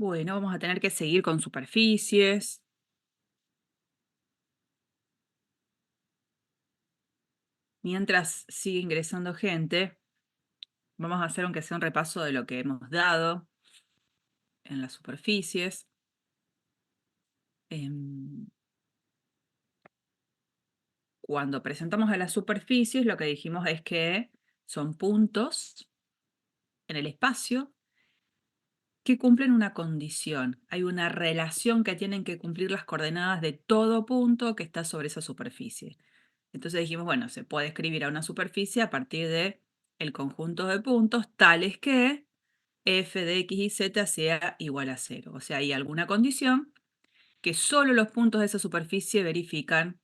Bueno, vamos a tener que seguir con superficies. Mientras sigue ingresando gente, vamos a hacer aunque sea un repaso de lo que hemos dado en las superficies. Em, Cuando presentamos a las superficies, lo que dijimos es que son puntos en el espacio que cumplen una condición. Hay una relación que tienen que cumplir las coordenadas de todo punto que está sobre esa superficie. Entonces dijimos, bueno, se puede escribir a una superficie a partir de el conjunto de puntos tales que f de x y z sea igual a cero. O sea, hay alguna condición que solo los puntos de esa superficie verifican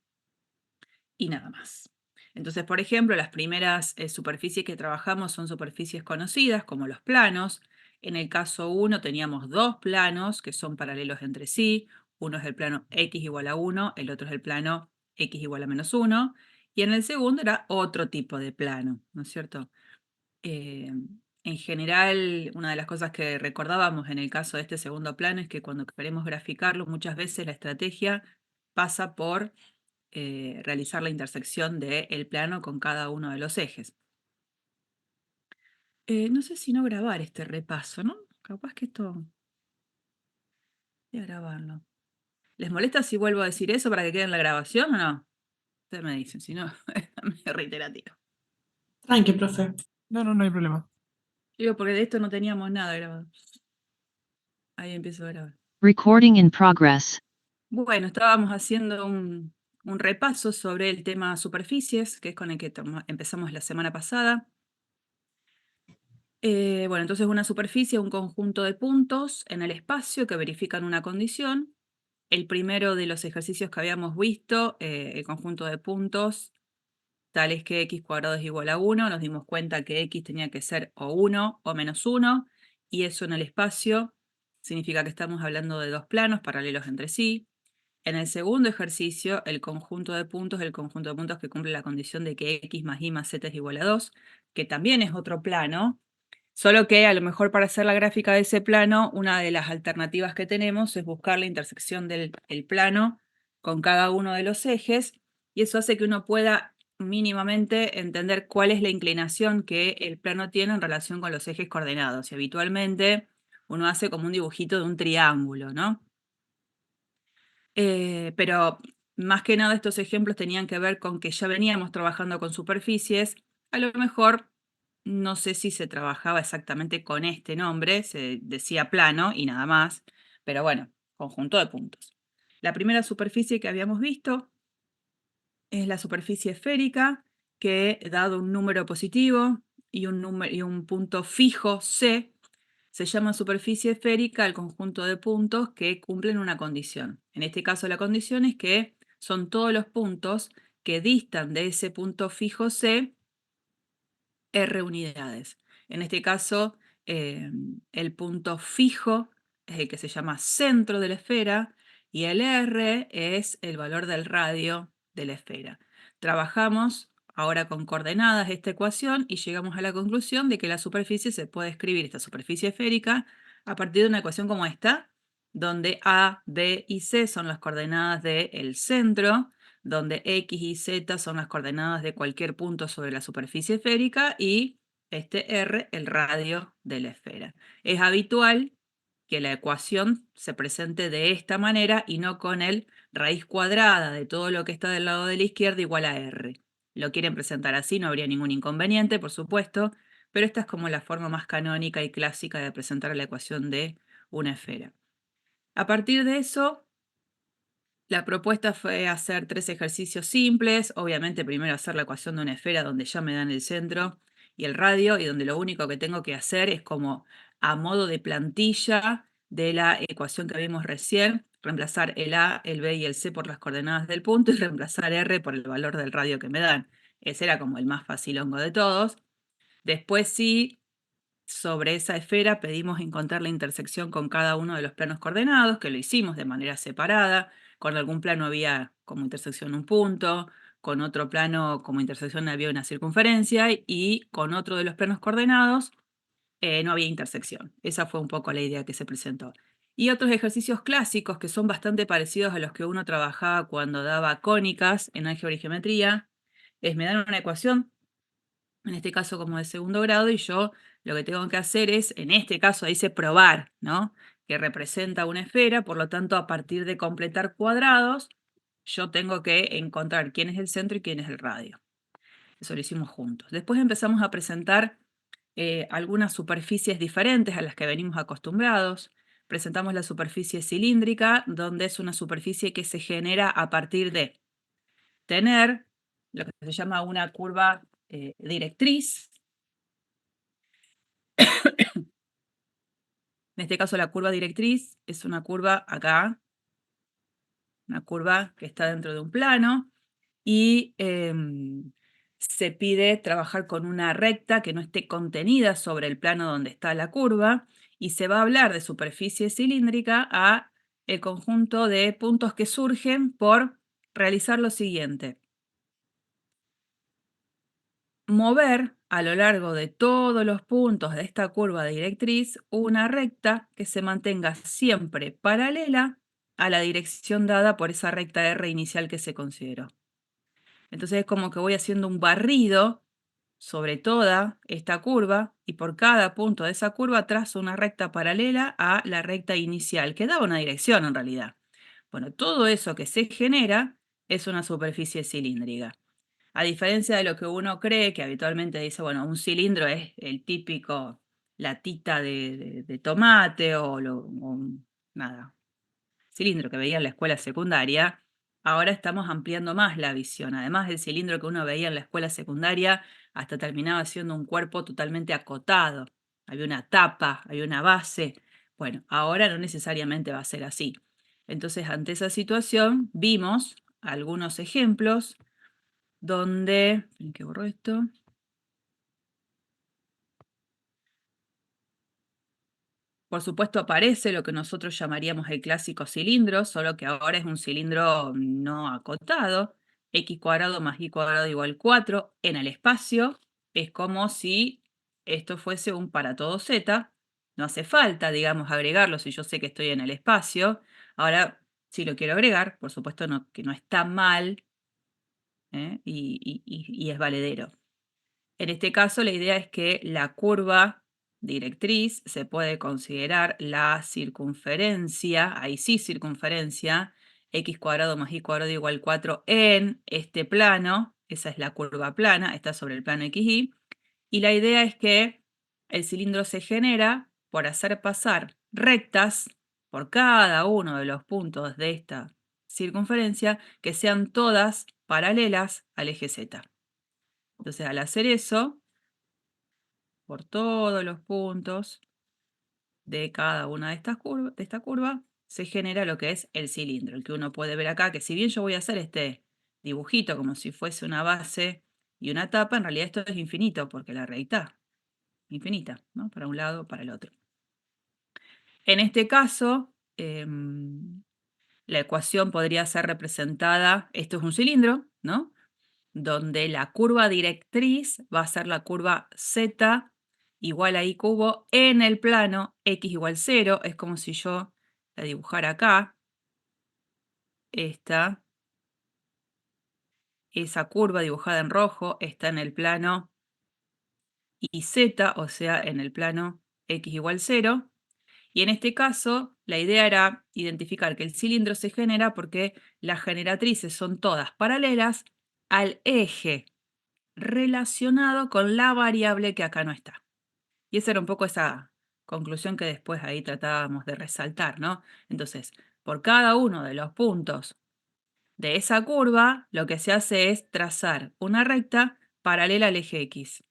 y nada más. Entonces, por ejemplo, las primeras superficies que trabajamos son superficies conocidas, como los planos. En el caso 1 teníamos dos planos que son paralelos entre sí. Uno es el plano x igual a 1, el otro es el plano x igual a menos 1. Y en el segundo era otro tipo de plano, ¿no es cierto? En general, una de las cosas que recordábamos en el caso de este segundo plano es que cuando queremos graficarlo, muchas veces la estrategia pasa por realizar la intersección del plano con cada uno de los ejes. No sé si no grabar este repaso, ¿no? Capaz que esto... Voy a grabarlo. ¿Les molesta si vuelvo a decir eso para que quede en la grabación o no? Ustedes me dicen, si no, es medio reiterativo. Tranqui, profe. No, no, no hay problema. Digo, porque de esto no teníamos nada grabado. Ahí empiezo a grabar. Recording in progress. Bueno, estábamos haciendo un repaso sobre el tema superficies, que es con el que empezamos la semana pasada. Bueno, entonces una superficie es un conjunto de puntos en el espacio que verifican una condición. El primero de los ejercicios que habíamos visto, el conjunto de puntos, tal es que x cuadrado es igual a 1, nos dimos cuenta que x tenía que ser o 1 o menos 1, y eso en el espacio significa que estamos hablando de dos planos paralelos entre sí. En el segundo ejercicio, el conjunto de puntos es el conjunto de puntos que cumple la condición de que x más y más z es igual a 2, que también es otro plano, solo que a lo mejor para hacer la gráfica de ese plano, una de las alternativas que tenemos es buscar la intersección del plano con cada uno de los ejes, y eso hace que uno pueda mínimamente entender cuál es la inclinación que el plano tiene en relación con los ejes coordenados. Y habitualmente uno hace como un dibujito de un triángulo, ¿no? Pero más que nada estos ejemplos tenían que ver con que ya veníamos trabajando con superficies. A lo mejor, no sé si se trabajaba exactamente con este nombre, se decía plano y nada más, pero bueno, conjunto de puntos. La primera superficie que habíamos visto es la superficie esférica, que dado un número positivo y un punto fijo C, se llama superficie esférica al conjunto de puntos que cumplen una condición. En este caso la condición es que son todos los puntos que distan de ese punto fijo C R unidades. En este caso, el punto fijo es el que se llama centro de la esfera y el R es el valor del radio de la esfera. Trabajamos ahora con coordenadas esta ecuación y llegamos a la conclusión de que la superficie se puede escribir, esta superficie esférica, a partir de una ecuación como esta, donde A, B y C son las coordenadas del centro, donde x y z son las coordenadas de cualquier punto sobre la superficie esférica y este r el radio de la esfera. Es habitual que la ecuación se presente de esta manera y no con el raíz cuadrada de todo lo que está del lado de la izquierda igual a r. Lo quieren presentar así, no habría ningún inconveniente, por supuesto, pero esta es como la forma más canónica y clásica de presentar la ecuación de una esfera. A partir de eso, la propuesta fue hacer 3 ejercicios simples. Obviamente primero hacer la ecuación de una esfera donde ya me dan el centro y el radio y donde lo único que tengo que hacer es como a modo de plantilla de la ecuación que vimos recién, reemplazar el A, el B y el C por las coordenadas del punto y reemplazar R por el valor del radio que me dan. Ese era como el más facilongo de todos. Después sí, sobre esa esfera pedimos encontrar la intersección con cada uno de los planos coordenados, que lo hicimos de manera separada. Con algún plano había como intersección un punto, con otro plano como intersección había una circunferencia y con otro de los planos coordenados no había intersección. Esa fue un poco la idea que se presentó. Y otros ejercicios clásicos que son bastante parecidos a los que uno trabajaba cuando daba cónicas en álgebra y geometría, es me dan una ecuación, en este caso como de segundo grado, y yo lo que tengo que hacer es, en este caso dice probar, ¿no? Que representa una esfera, por lo tanto, a partir de completar cuadrados, yo tengo que encontrar quién es el centro y quién es el radio. Eso lo hicimos juntos. Después empezamos a presentar algunas superficies diferentes a las que venimos acostumbrados. Presentamos la superficie cilíndrica, donde es una superficie que se genera a partir de tener lo que se llama una curva directriz. En este caso la curva directriz es una curva acá, una curva que está dentro de un plano, y se pide trabajar con una recta que no esté contenida sobre el plano donde está la curva, y se va a hablar de superficie cilíndrica a el conjunto de puntos que surgen por realizar lo siguiente: mover a lo largo de todos los puntos de esta curva directriz una recta que se mantenga siempre paralela a la dirección dada por esa recta R inicial que se consideró. Entonces es como que voy haciendo un barrido sobre toda esta curva y por cada punto de esa curva trazo una recta paralela a la recta inicial, que daba una dirección en realidad. Bueno, todo eso que se genera es una superficie cilíndrica. A diferencia de lo que uno cree, que habitualmente dice, bueno, un cilindro es el típico latita de tomate nada, cilindro que veía en la escuela secundaria. Ahora estamos ampliando más la visión. Además del cilindro que uno veía en la escuela secundaria, hasta terminaba siendo un cuerpo totalmente acotado. Había una tapa, había una base. Bueno, ahora no necesariamente va a ser así. Entonces, ante esa situación, vimos algunos ejemplos donde, esperen que borro esto, por supuesto aparece lo que nosotros llamaríamos el clásico cilindro, solo que ahora es un cilindro no acotado, x cuadrado más y cuadrado igual 4 en el espacio. Es como si esto fuese un para todo z, no hace falta, digamos, agregarlo si yo sé que estoy en el espacio. Ahora, si lo quiero agregar, por supuesto que no está mal, y es valedero. En este caso, la idea es que la curva directriz se puede considerar la circunferencia, ahí sí circunferencia, x cuadrado más y cuadrado igual 4 en este plano, esa es la curva plana, está sobre el plano XY, y la idea es que el cilindro se genera por hacer pasar rectas por cada uno de los puntos de esta circunferencia que sean todas paralelas al eje Z. Entonces, al hacer eso, por todos los puntos de cada una de estas curvas, de esta curva, se genera lo que es el cilindro, el que uno puede ver acá, que si bien yo voy a hacer este dibujito como si fuese una base y una tapa, en realidad esto es infinito, porque la recta infinita, ¿no? Para un lado, para el otro. En este caso, la ecuación podría ser representada, esto es un cilindro, ¿no? Donde la curva directriz va a ser la curva z igual a i cubo en el plano x igual 0. Es como si yo la dibujara acá. Esa curva dibujada en rojo está en el plano iz, o sea, en el plano x igual 0. Y en este caso, la idea era identificar que el cilindro se genera porque las generatrices son todas paralelas al eje relacionado con la variable que acá no está. Y esa era un poco esa conclusión que después ahí tratábamos de resaltar, ¿no? Entonces, por cada uno de los puntos de esa curva, lo que se hace es trazar una recta paralela al eje X.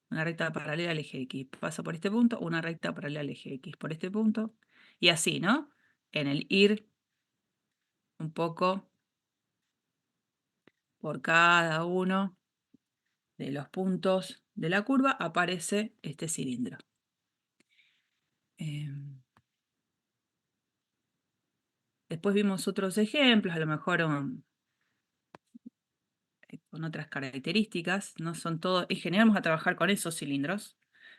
Una recta paralela al eje X. Pasa por este punto, una recta paralela al eje X. Por este punto, y así, ¿no? En el ir un poco por cada uno de los puntos de la curva aparece este cilindro. Después vimos otros ejemplos, a lo mejor con otras características, no son todos, en general vamos a trabajar con esos cilindros,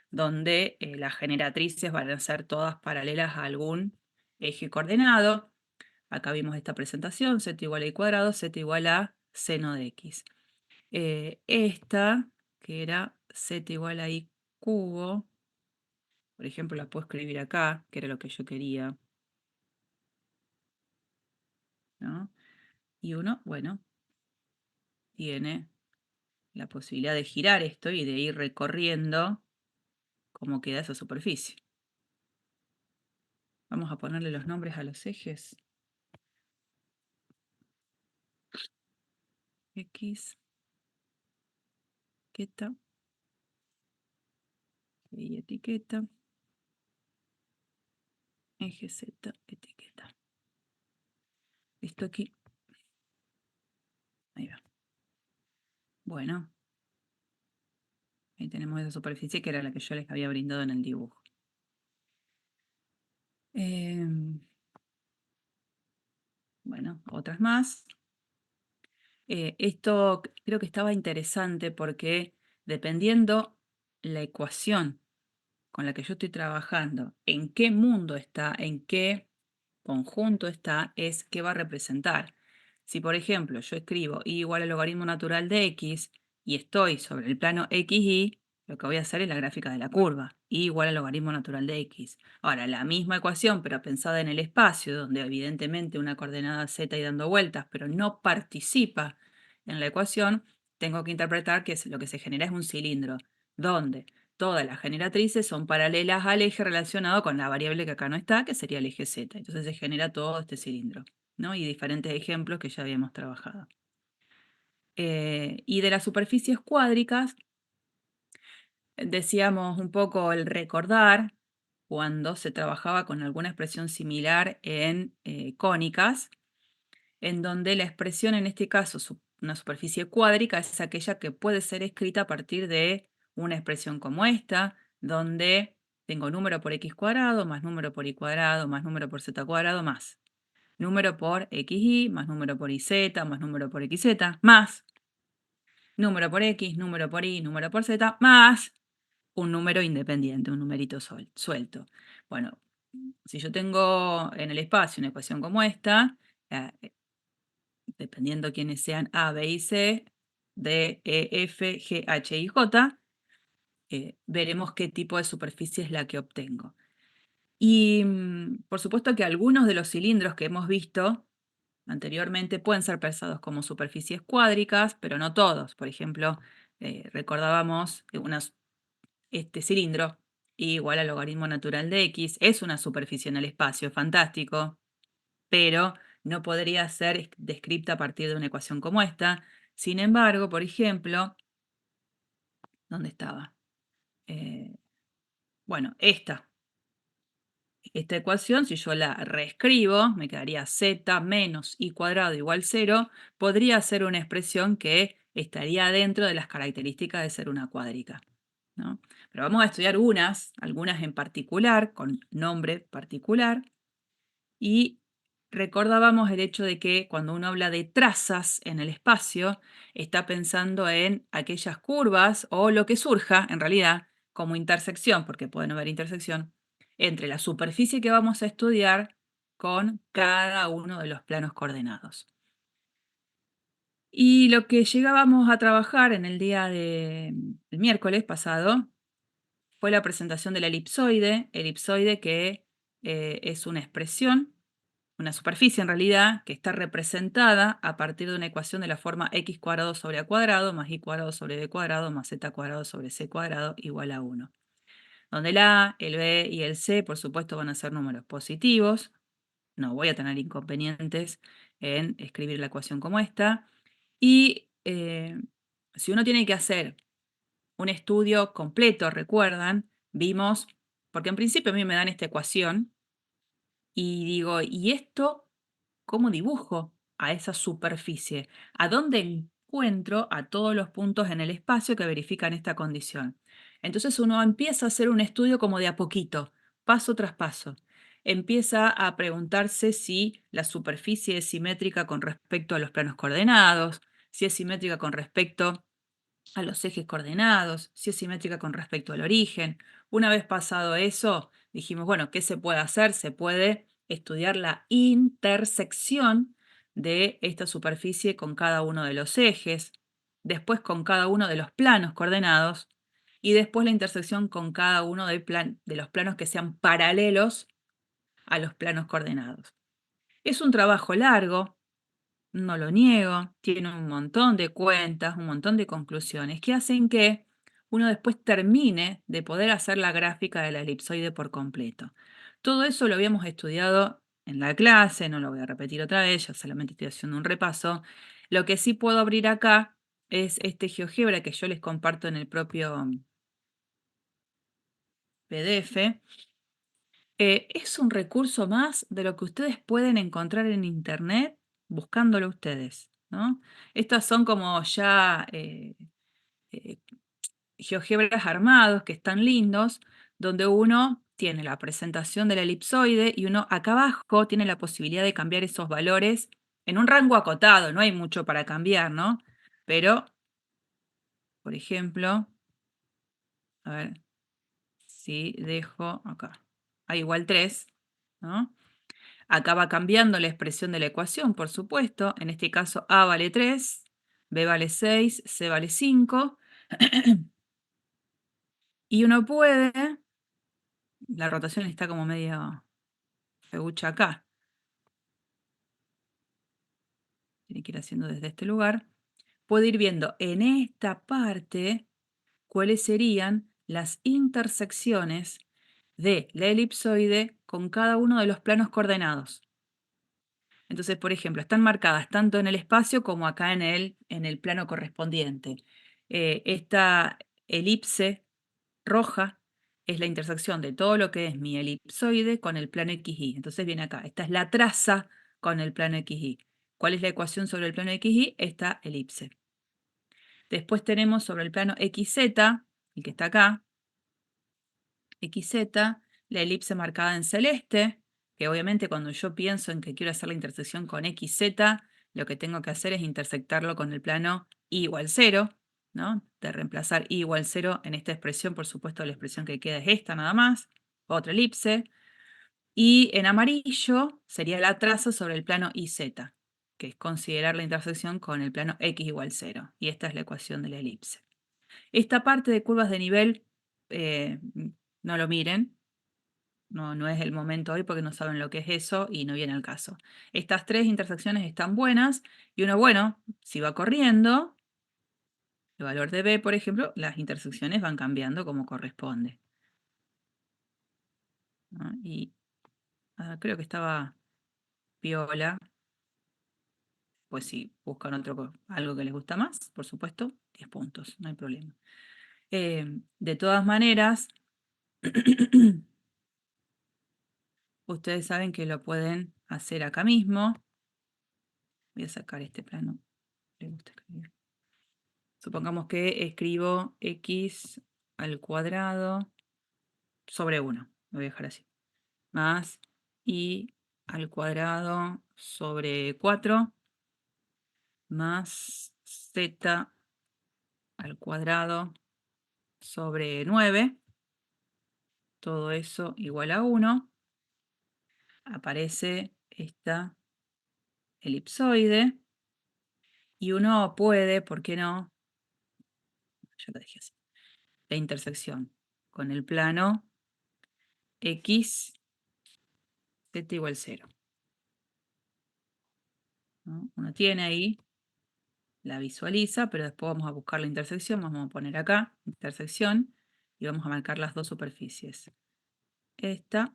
donde las generatrices van a ser todas paralelas a algún eje coordenado. Acá vimos esta presentación, z igual a y cuadrado, z igual a seno de x. Esta, que era z igual a y cubo, por ejemplo, la puedo escribir acá, que era lo que yo quería, ¿no? Y uno, bueno, tiene la posibilidad de girar esto y de ir recorriendo cómo queda esa superficie. Vamos a ponerle los nombres a los ejes. X, etiqueta, y etiqueta, eje Z, etiqueta. Esto aquí. Ahí va. Bueno, ahí tenemos esa superficie que era la que yo les había brindado en el dibujo. Bueno, otras más. Esto creo que estaba interesante porque dependiendo la ecuación con la que yo estoy trabajando, en qué mundo está, en qué conjunto está, es qué va a representar. Si, por ejemplo, yo escribo y igual al logaritmo natural de x y estoy sobre el plano xy, lo que voy a hacer es la gráfica de la curva, y igual al logaritmo natural de x. Ahora, la misma ecuación, pero pensada en el espacio, donde evidentemente una coordenada z y dando vueltas, pero no participa en la ecuación, tengo que interpretar que lo que se genera es un cilindro, donde todas las generatrices son paralelas al eje relacionado con la variable que acá no está, que sería el eje z. Entonces se genera todo este cilindro, ¿no? Y diferentes ejemplos que ya habíamos trabajado. Y de las superficies cuádricas, decíamos un poco el recordar cuando se trabajaba con alguna expresión similar en cónicas, en donde la expresión, en este caso, una superficie cuádrica, es aquella que puede ser escrita a partir de una expresión como esta, donde tengo número por x cuadrado, más número por y cuadrado, más número por z cuadrado, más número por xy, más número por yz, más número por xz, más número por x, número por y, número por z, más un número independiente, un numerito suelto. Bueno, si yo tengo en el espacio una ecuación como esta, eh, dependiendo quiénes sean A, B y C, D, E, F, G, H y J, veremos qué tipo de superficie es la que obtengo. Y por supuesto que algunos de los cilindros que hemos visto anteriormente pueden ser pensados como superficies cuádricas, pero no todos. Por ejemplo, recordábamos este cilindro igual al logaritmo natural de x, es una superficie en el espacio, fantástico, pero no podría ser descrita a partir de una ecuación como esta. Sin embargo, por ejemplo, ¿dónde estaba? Bueno, esta ecuación, si yo la reescribo, me quedaría z menos y cuadrado igual 0, podría ser una expresión que estaría dentro de las características de ser una cuádrica, ¿no? Pero vamos a estudiar algunas en particular, con nombre particular, y recordábamos el hecho de que cuando uno habla de trazas en el espacio, está pensando en aquellas curvas o lo que surja, en realidad, como intersección, porque puede no haber intersección, entre la superficie que vamos a estudiar con cada uno de los planos coordenados. Y lo que llegábamos a trabajar en el día del miércoles pasado fue la presentación del elipsoide que es una expresión, una superficie en realidad, que está representada a partir de una ecuación de la forma x cuadrado sobre a cuadrado más y cuadrado sobre b cuadrado más z cuadrado sobre c cuadrado igual a 1. Donde el a, el b y el c, por supuesto, van a ser números positivos. No voy a tener inconvenientes en escribir la ecuación como esta. Y si uno tiene que hacer un estudio completo, recuerdan, vimos, porque en principio a mí me dan esta ecuación y digo, ¿y esto cómo dibujo a esa superficie? ¿A dónde encuentro a todos los puntos en el espacio que verifican esta condición? Entonces uno empieza a hacer un estudio como de a poquito, paso tras paso. Empieza a preguntarse si la superficie es simétrica con respecto a los planos coordenados, si es simétrica con respecto a los ejes coordenados, si es simétrica con respecto al origen. Una vez pasado eso, dijimos, bueno, ¿qué se puede hacer? Se puede estudiar la intersección de esta superficie con cada uno de los ejes, después con cada uno de los planos coordenados y después la intersección con cada uno de los planos que sean paralelos a los planos coordenados. Es un trabajo largo, no lo niego, tiene un montón de cuentas, un montón de conclusiones que hacen que uno después termine de poder hacer la gráfica de la elipsoide por completo. Todo eso lo habíamos estudiado en la clase, no lo voy a repetir otra vez, ya solamente estoy haciendo un repaso. Lo que sí puedo abrir acá es este GeoGebra que yo les comparto en el propio PDF. Es un recurso más de lo que ustedes pueden encontrar en internet buscándolo ustedes, ¿no? Estas son como ya eh, GeoGebras armados que están lindos, donde uno tiene la presentación de la elipsoide y uno acá abajo tiene la posibilidad de cambiar esos valores en un rango acotado, no hay mucho para cambiar, ¿no? Pero, por ejemplo, a ver si dejo acá, a igual 3, ¿no? Acá va cambiando la expresión de la ecuación, por supuesto. En este caso, A vale 3, B vale 6, C vale 5. Y uno puede, la rotación está como medio feucha acá. Tiene que ir haciendo desde este lugar. Puede ir viendo en esta parte cuáles serían las intersecciones de la elipsoide con cada uno de los planos coordenados. Entonces, por ejemplo, están marcadas tanto en el espacio como acá en el plano correspondiente. Esta elipse roja es la intersección de todo lo que es mi elipsoide con el plano XY. Entonces viene acá. Esta es la traza con el plano XY. ¿Cuál es la ecuación sobre el plano XY? Esta elipse. Después tenemos sobre el plano XZ, el que está acá, XZ, la elipse marcada en celeste, que obviamente cuando yo pienso en que quiero hacer la intersección con XZ, lo que tengo que hacer es intersectarlo con el plano y igual 0, ¿no? De reemplazar y igual 0 en esta expresión, por supuesto la expresión que queda es esta nada más, otra elipse. Y en amarillo sería la traza sobre el plano YZ, que es considerar la intersección con el plano X igual 0. Y esta es la ecuación de la elipse. Esta parte de curvas de nivel, eh, no lo miren, no es el momento hoy porque no saben lo que es eso y no viene al caso. Estas tres intersecciones están buenas y uno, bueno, si va corriendo, el valor de B, por ejemplo, las intersecciones van cambiando como corresponde, ¿no? Y creo que estaba piola, pues si buscan algo que les gusta más, por supuesto, 10 puntos, no hay problema. De todas maneras, ustedes saben que lo pueden hacer acá mismo. Voy a sacar este plano. Le gusta escribir. Supongamos que escribo x al cuadrado sobre 1. Lo voy a dejar así. Más y al cuadrado sobre 4 más z al cuadrado sobre 9. Todo eso igual a 1. Aparece esta elipsoide. Y uno puede, ¿por qué no? Ya lo dejé así. La intersección con el plano x, z igual 0. ¿No? Uno tiene ahí, la visualiza, pero después vamos a buscar la intersección. Vamos a poner acá, intersección, y vamos a marcar las dos superficies. Esta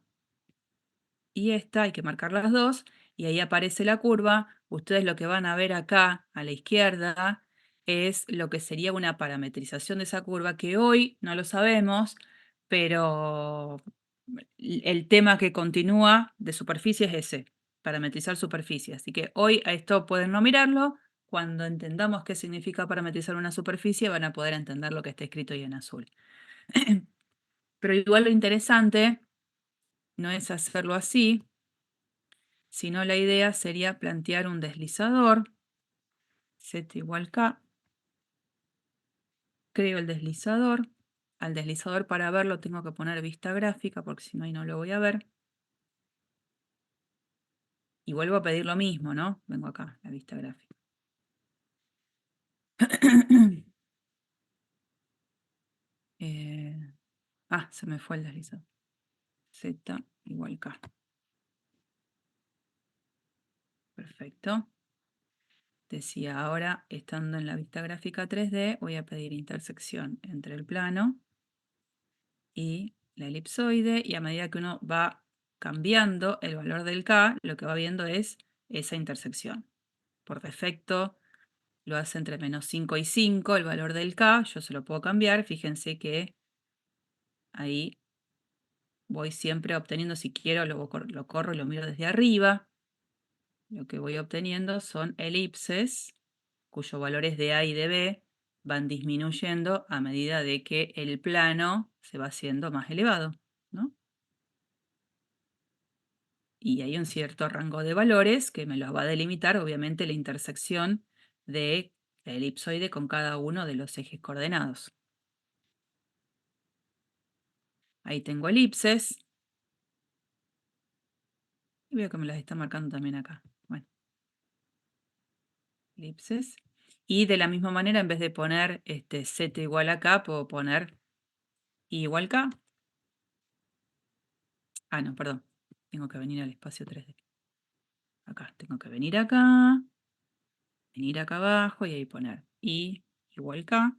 y esta, hay que marcar las dos, y ahí aparece la curva. Ustedes lo que van a ver acá a la izquierda es lo que sería una parametrización de esa curva, que hoy no lo sabemos, pero el tema que continúa de superficie es ese, parametrizar superficie. Así que hoy a esto pueden no mirarlo. Cuando entendamos qué significa parametrizar una superficie, van a poder entender lo que está escrito ahí en azul. Pero igual lo interesante no es hacerlo así, sino la idea sería plantear un deslizador, z igual k, creo el deslizador. Al deslizador para verlo tengo que poner vista gráfica porque si no ahí no lo voy a ver. Y vuelvo a pedir lo mismo, ¿no? Vengo acá, la vista gráfica. Se me fue el deslizador. Z igual K. Perfecto. Decía, ahora, estando en la vista gráfica 3D, voy a pedir intersección entre el plano y la elipsoide, y a medida que uno va cambiando el valor del K, lo que va viendo es esa intersección. Por defecto lo hace entre -5 y 5 el valor del K, yo se lo puedo cambiar, fíjense que ahí voy siempre obteniendo, si quiero lo corro y lo miro desde arriba, lo que voy obteniendo son elipses cuyos valores de A y de B van disminuyendo a medida de que el plano se va haciendo más elevado, ¿no? Y hay un cierto rango de valores que me los va a delimitar, obviamente, la intersección de la elipsoide con cada uno de los ejes coordenados. Ahí tengo elipses. Y veo que me las está marcando también acá. Bueno, elipses. Y de la misma manera, en vez de poner z igual a k, puedo poner i igual k. Ah, no, perdón. Tengo que venir al espacio 3D. Acá, tengo que venir acá abajo y ahí poner i igual k.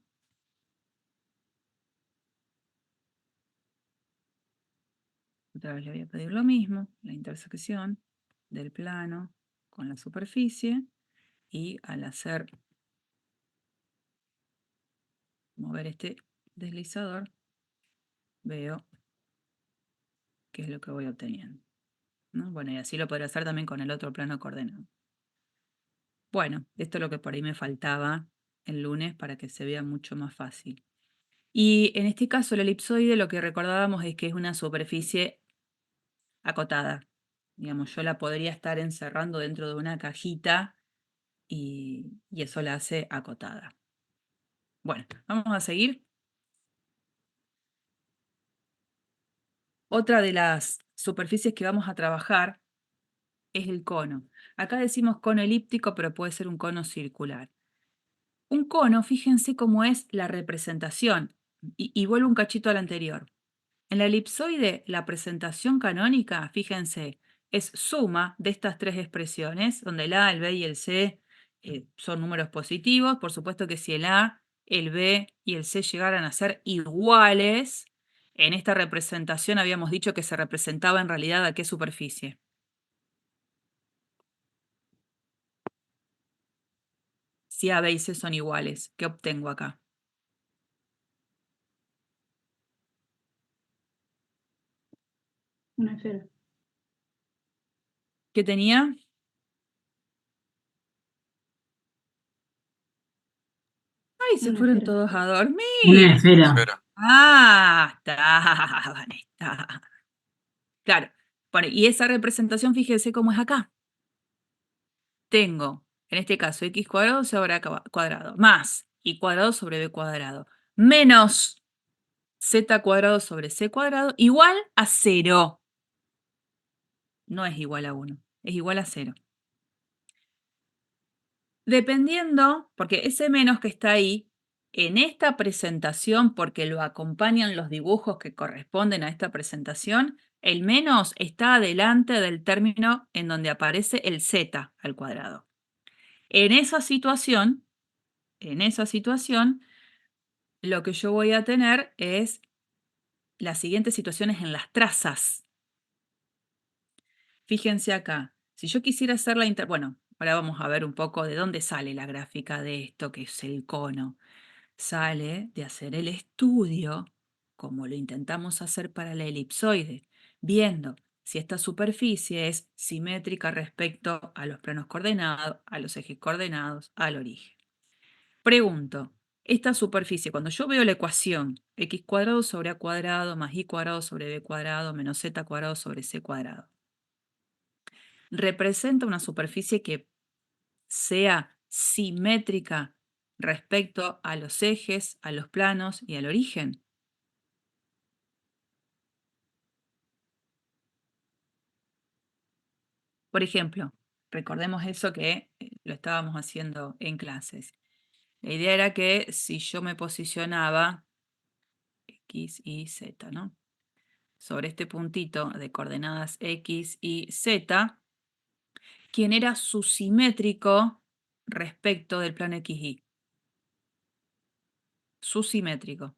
Otra vez le voy a pedir lo mismo, la intersección del plano con la superficie, y al hacer mover este deslizador, veo qué es lo que voy obteniendo, ¿no? Bueno, y así lo podré hacer también con el otro plano coordenado. Bueno, esto es lo que por ahí me faltaba el lunes para que se vea mucho más fácil. Y en este caso, el elipsoide, lo que recordábamos es que es una superficie acotada. Digamos, yo la podría estar encerrando dentro de una cajita y eso la hace acotada. Bueno, vamos a seguir. Otra de las superficies que vamos a trabajar es el cono. Acá decimos cono elíptico, pero puede ser un cono circular. Un cono, fíjense cómo es la representación. Y vuelvo un cachito al anterior. En la elipsoide, la presentación canónica, fíjense, es suma de estas tres expresiones, donde el A, el B y el C son números positivos. Por supuesto que si el A, el B y el C llegaran a ser iguales, en esta representación habíamos dicho que se representaba en realidad a qué superficie. Si A, B y C son iguales, ¿qué obtengo acá? Una esfera. ¿Qué tenía? ¡Ay, se Una fueron esfera. todos a dormir! Una esfera. Ah, está. Claro. Bueno, y esa representación, fíjese cómo es acá. Tengo, en este caso, x cuadrado sobre a cuadrado, más y cuadrado sobre b cuadrado, menos z cuadrado sobre c cuadrado, igual a 0. No es igual a 1, es igual a 0. Dependiendo, porque ese menos que está ahí, en esta presentación, porque lo acompañan los dibujos que corresponden a esta presentación, el menos está adelante del término en donde aparece el z al cuadrado. En esa situación, lo que yo voy a tener es las siguientes situaciones en las trazas. Fíjense acá, si yo quisiera hacer bueno, ahora vamos a ver un poco de dónde sale la gráfica de esto, que es el cono. Sale de hacer el estudio, como lo intentamos hacer para la elipsoide, viendo si esta superficie es simétrica respecto a los planos coordenados, a los ejes coordenados, al origen. Pregunto, esta superficie, cuando yo veo la ecuación x cuadrado sobre a cuadrado más y cuadrado sobre b cuadrado menos z cuadrado sobre c cuadrado, ¿representa una superficie que sea simétrica respecto a los ejes, a los planos y al origen? Por ejemplo, recordemos eso que lo estábamos haciendo en clases. La idea era que si yo me posicionaba X y Z, ¿no? Sobre este puntito de coordenadas X y Z, ¿quién era su simétrico respecto del plano XY? Su simétrico.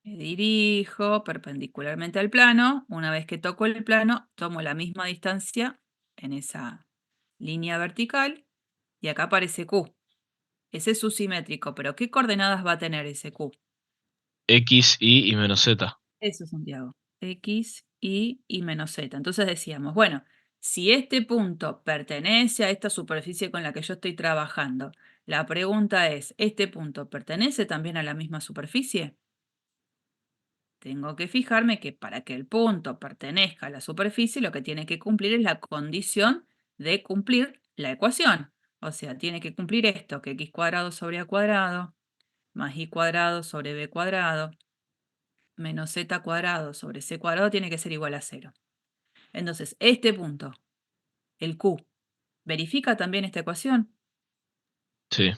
Me dirijo perpendicularmente al plano. Una vez que toco el plano, tomo la misma distancia en esa línea vertical y acá aparece Q. Ese es su simétrico, pero ¿qué coordenadas va a tener ese Q? X, Y menos Z. Eso, Santiago. X, y menos Z. Entonces decíamos, bueno, si este punto pertenece a esta superficie con la que yo estoy trabajando, la pregunta es, ¿este punto pertenece también a la misma superficie? Tengo que fijarme que para que el punto pertenezca a la superficie, lo que tiene que cumplir es la condición de cumplir la ecuación. O sea, tiene que cumplir esto, que x cuadrado sobre a cuadrado más y cuadrado sobre b cuadrado menos z cuadrado sobre c cuadrado tiene que ser igual a 0. Entonces, este punto, el Q, ¿verifica también esta ecuación? Sí.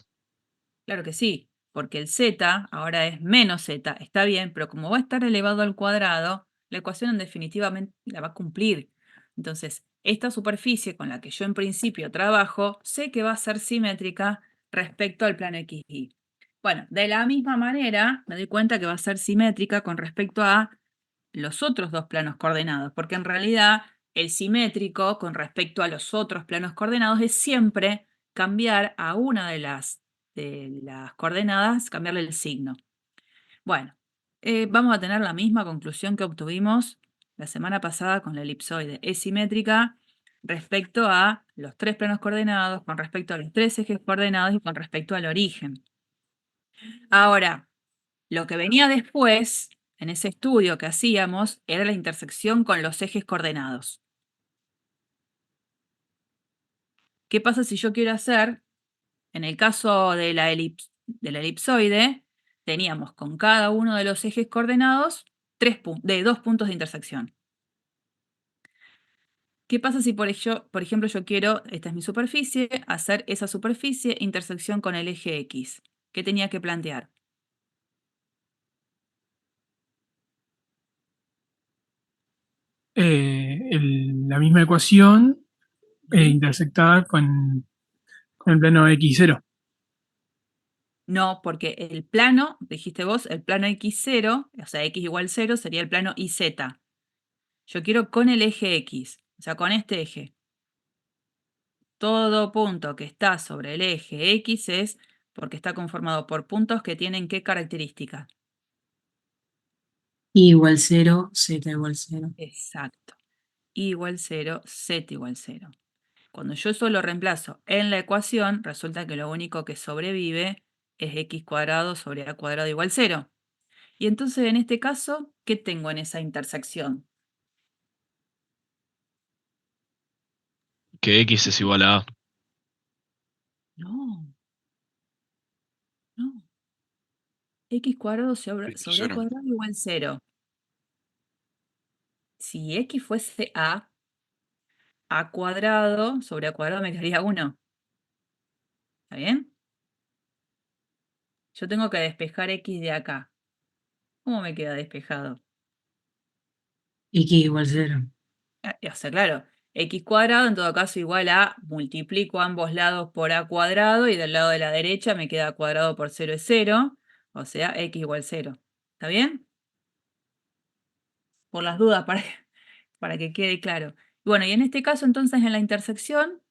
Claro que sí, porque el z ahora es menos z, está bien, pero como va a estar elevado al cuadrado, la ecuación en definitivamente la va a cumplir. Entonces, esta superficie con la que yo en principio trabajo, sé que va a ser simétrica respecto al plano XY. Bueno, de la misma manera, me doy cuenta que va a ser simétrica con respecto a los otros dos planos coordenados, porque en realidad el simétrico con respecto a los otros planos coordenados es siempre cambiar a una de las coordenadas, cambiarle el signo. Bueno, vamos a tener la misma conclusión que obtuvimos la semana pasada con la elipsoide. Es simétrica respecto a los tres planos coordenados, con respecto a los tres ejes coordenados y con respecto al origen. Ahora, lo que venía después, en ese estudio que hacíamos, era la intersección con los ejes coordenados. ¿Qué pasa si yo quiero hacer, en el caso de la elipsoide, teníamos con cada uno de los ejes coordenados dos puntos de intersección? ¿Qué pasa si por ejemplo yo quiero, esta es mi superficie, hacer esa superficie intersección con el eje X? ¿Qué tenía que plantear? La misma ecuación intersectada con el plano x0. No, porque el plano, dijiste vos, el plano x0, o sea, x igual 0, sería el plano iz. Yo quiero con el eje x, o sea, con este eje. Todo punto que está sobre el eje x es porque está conformado por puntos que tienen ¿qué característica? Y igual 0, z igual 0. Exacto. Y igual 0, z igual 0. Cuando yo eso lo reemplazo en la ecuación, resulta que lo único que sobrevive es x cuadrado sobre a cuadrado igual 0. Y entonces en este caso, ¿qué tengo en esa intersección? Que X es igual a A. No, no. X cuadrado sobre a X0. cuadrado igual 0. Si x fuese a cuadrado sobre a cuadrado me quedaría 1. ¿Está bien? Yo tengo que despejar x de acá. ¿Cómo me queda despejado? X igual 0. O sea, claro, x cuadrado en todo caso igual a multiplico ambos lados por a cuadrado y del lado de la derecha me queda a cuadrado por 0 es 0. O sea, x igual 0. ¿Está bien? Por las dudas, para que quede claro. Bueno, y en este caso entonces en la intersección,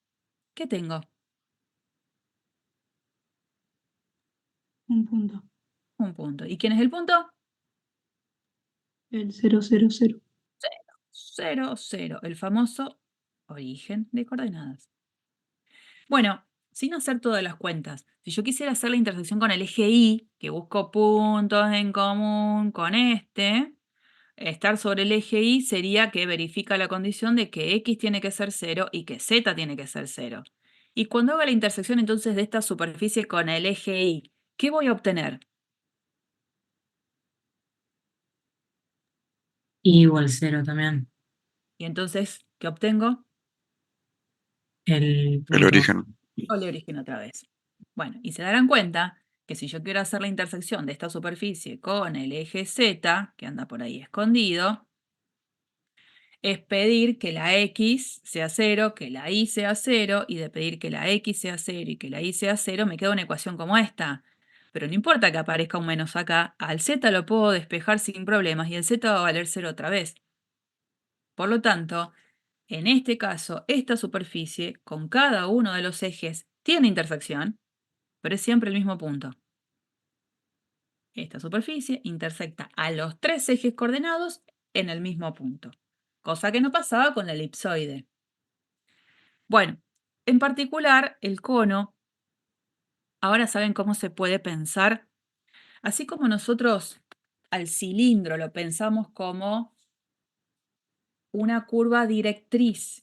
¿qué tengo? Un punto. Un punto. ¿Y quién es el punto? El 0, 0, 0. 0, 0, el famoso origen de coordenadas. Bueno, sin hacer todas las cuentas, si yo quisiera hacer la intersección con el eje Y, que busco puntos en común con este, estar sobre el eje Y sería que verifica la condición de que X tiene que ser 0 y que Z tiene que ser 0. Y cuando haga la intersección entonces de esta superficie con el eje Y, ¿qué voy a obtener? Y igual 0 también. Y entonces, ¿qué obtengo? El El punto. origen. Doble origen otra vez. Bueno, y se darán cuenta que si yo quiero hacer la intersección de esta superficie con el eje Z, que anda por ahí escondido, es pedir que la X sea 0, que la Y sea 0, y de pedir que la X sea 0 y que la Y sea 0, me queda una ecuación como esta. Pero no importa que aparezca un menos acá, al Z lo puedo despejar sin problemas y el Z va a valer 0 otra vez. Por lo tanto, en este caso, esta superficie con cada uno de los ejes tiene intersección, pero es siempre el mismo punto. Esta superficie intersecta a los tres ejes coordenados en el mismo punto, cosa que no pasaba con la elipsoide. Bueno, en particular, el cono, ahora saben cómo se puede pensar, así como nosotros al cilindro lo pensamos como una curva directriz.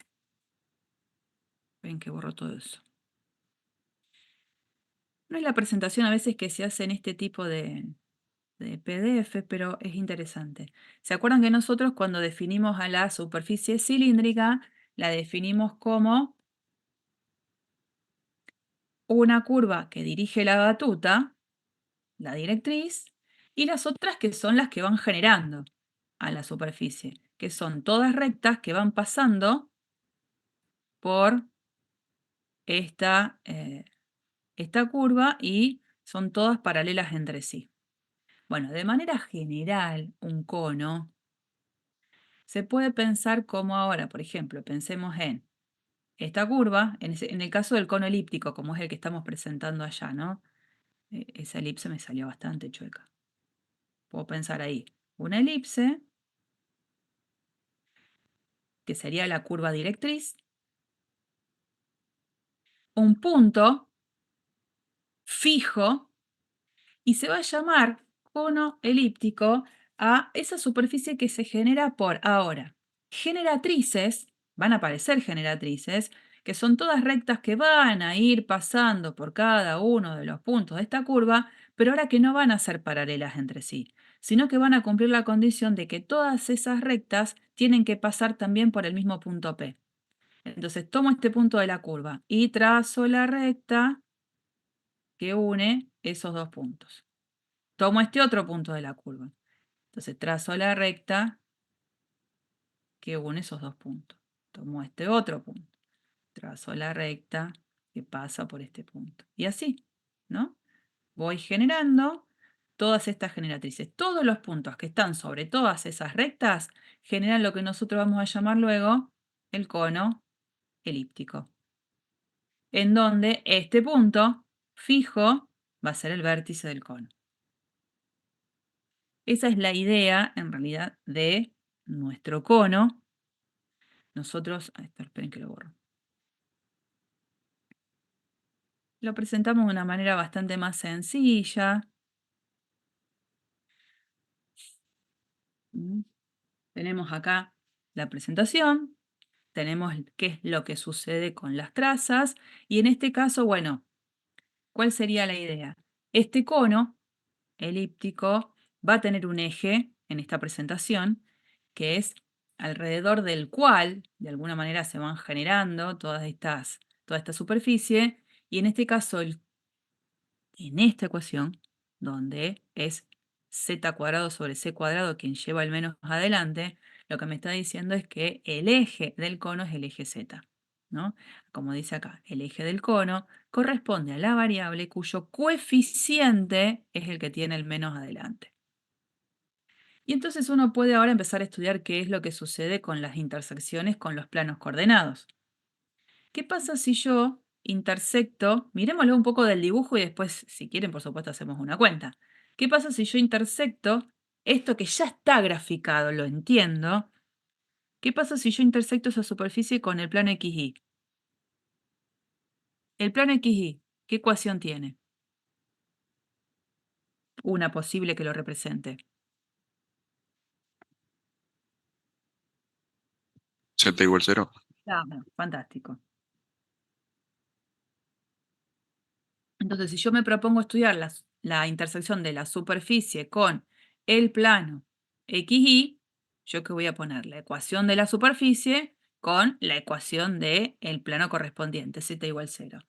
Ven que borro todo eso. No es la presentación a veces que se hace en este tipo de PDF, pero es interesante. ¿Se acuerdan que nosotros cuando definimos a la superficie cilíndrica, la definimos como una curva que dirige la batuta, la directriz, y las otras que son las que van generando a la superficie, que son todas rectas que van pasando por esta curva y son todas paralelas entre sí. Bueno, de manera general, un cono se puede pensar como ahora, por ejemplo, pensemos en esta curva, en el caso del cono elíptico, como es el que estamos presentando allá, ¿no? Esa elipse me salió bastante chueca. Puedo pensar ahí una elipse, que sería la curva directriz, un punto fijo, y se va a llamar cono elíptico a esa superficie que se genera por ahora. Generatrices, van a aparecer generatrices, que son todas rectas que van a ir pasando por cada uno de los puntos de esta curva, pero ahora que no van a ser paralelas entre sí, sino que van a cumplir la condición de que todas esas rectas tienen que pasar también por el mismo punto P. Entonces tomo este punto de la curva y trazo la recta que une esos dos puntos. Tomo este otro punto de la curva. Entonces trazo la recta que une esos dos puntos. Tomo este otro punto. Trazo la recta que pasa por este punto. Y así, ¿no? Voy generando todas estas generatrices. Todos los puntos que están sobre todas esas rectas generan lo que nosotros vamos a llamar luego el cono elíptico, en donde este punto fijo va a ser el vértice del cono. Esa es la idea, en realidad, de nuestro cono. Nosotros, esperen que lo borro. Lo presentamos de una manera bastante más sencilla. Tenemos acá la presentación, tenemos qué es lo que sucede con las trazas, y en este caso, bueno, ¿cuál sería la idea? Este cono elíptico va a tener un eje en esta presentación, que es alrededor del cual, de alguna manera, se van generando toda esta superficie, y en este caso, en esta ecuación, donde es z² sobre c² quien lleva el menos adelante, lo que me está diciendo es que el eje del cono es el eje z, ¿no? Como dice acá, el eje del cono corresponde a la variable cuyo coeficiente es el que tiene el menos adelante. Y entonces uno puede ahora empezar a estudiar qué es lo que sucede con las intersecciones con los planos coordenados. ¿Qué pasa si yo intersecto? Miremoslo un poco del dibujo y después, si quieren, por supuesto, hacemos una cuenta. ¿Qué pasa si yo intersecto esto que ya está graficado, lo entiendo? ¿Qué pasa si yo intersecto esa superficie con el plano XY? El plano XY, ¿qué ecuación tiene? Una posible que lo represente. Z igual 0. Claro, fantástico. Entonces, si yo me propongo estudiar la intersección de la superficie con el plano XY, yo que voy a poner la ecuación de la superficie con la ecuación del plano correspondiente, z igual 0.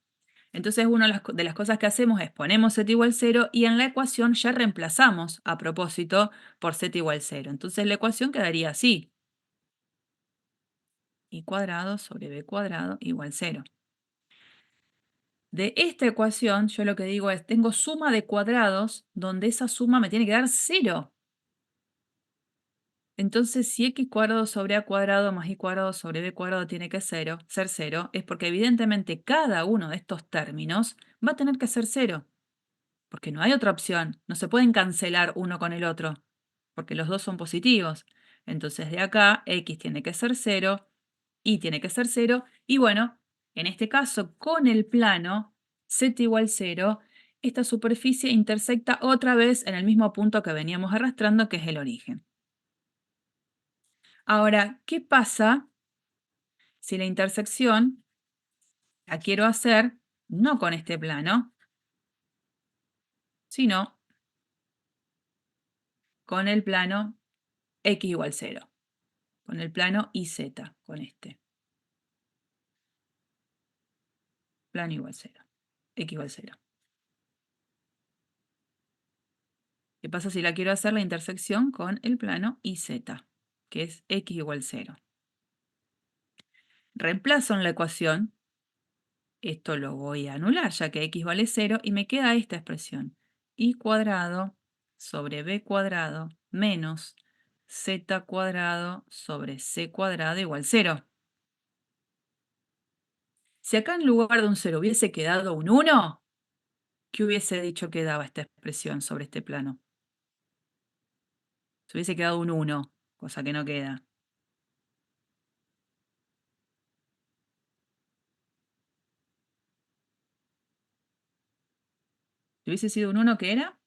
Entonces, una de las cosas que hacemos es ponemos z igual 0 y en la ecuación ya reemplazamos a propósito por z igual 0. Entonces, la ecuación quedaría así. Y cuadrado sobre b cuadrado igual 0. De esta ecuación, yo lo que digo es, tengo suma de cuadrados donde esa suma me tiene que dar 0. Entonces, si x cuadrado sobre a cuadrado más y cuadrado sobre b cuadrado tiene que ser 0, es porque evidentemente cada uno de estos términos va a tener que ser 0. Porque no hay otra opción. No se pueden cancelar uno con el otro, porque los dos son positivos. Entonces, de acá, x tiene que ser 0, y tiene que ser 0. Y bueno, en este caso, con el plano z igual 0, esta superficie intersecta otra vez en el mismo punto que veníamos arrastrando, que es el origen. Ahora, ¿qué pasa si la intersección la quiero hacer no con este plano, sino con el plano x igual 0? Con el plano IZ, con este. Plano igual 0. X igual 0. ¿Qué pasa si la quiero hacer la intersección con el plano IZ, que es x igual 0? Reemplazo en la ecuación. Esto lo voy a anular, ya que x vale 0, y me queda esta expresión. Y cuadrado sobre b cuadrado menos z cuadrado sobre c cuadrado igual 0. Si acá en lugar de un 0 hubiese quedado un 1, ¿qué hubiese dicho que daba esta expresión sobre este plano? Se hubiese quedado un 1, cosa que no queda. Si hubiese sido un 1, ¿qué era?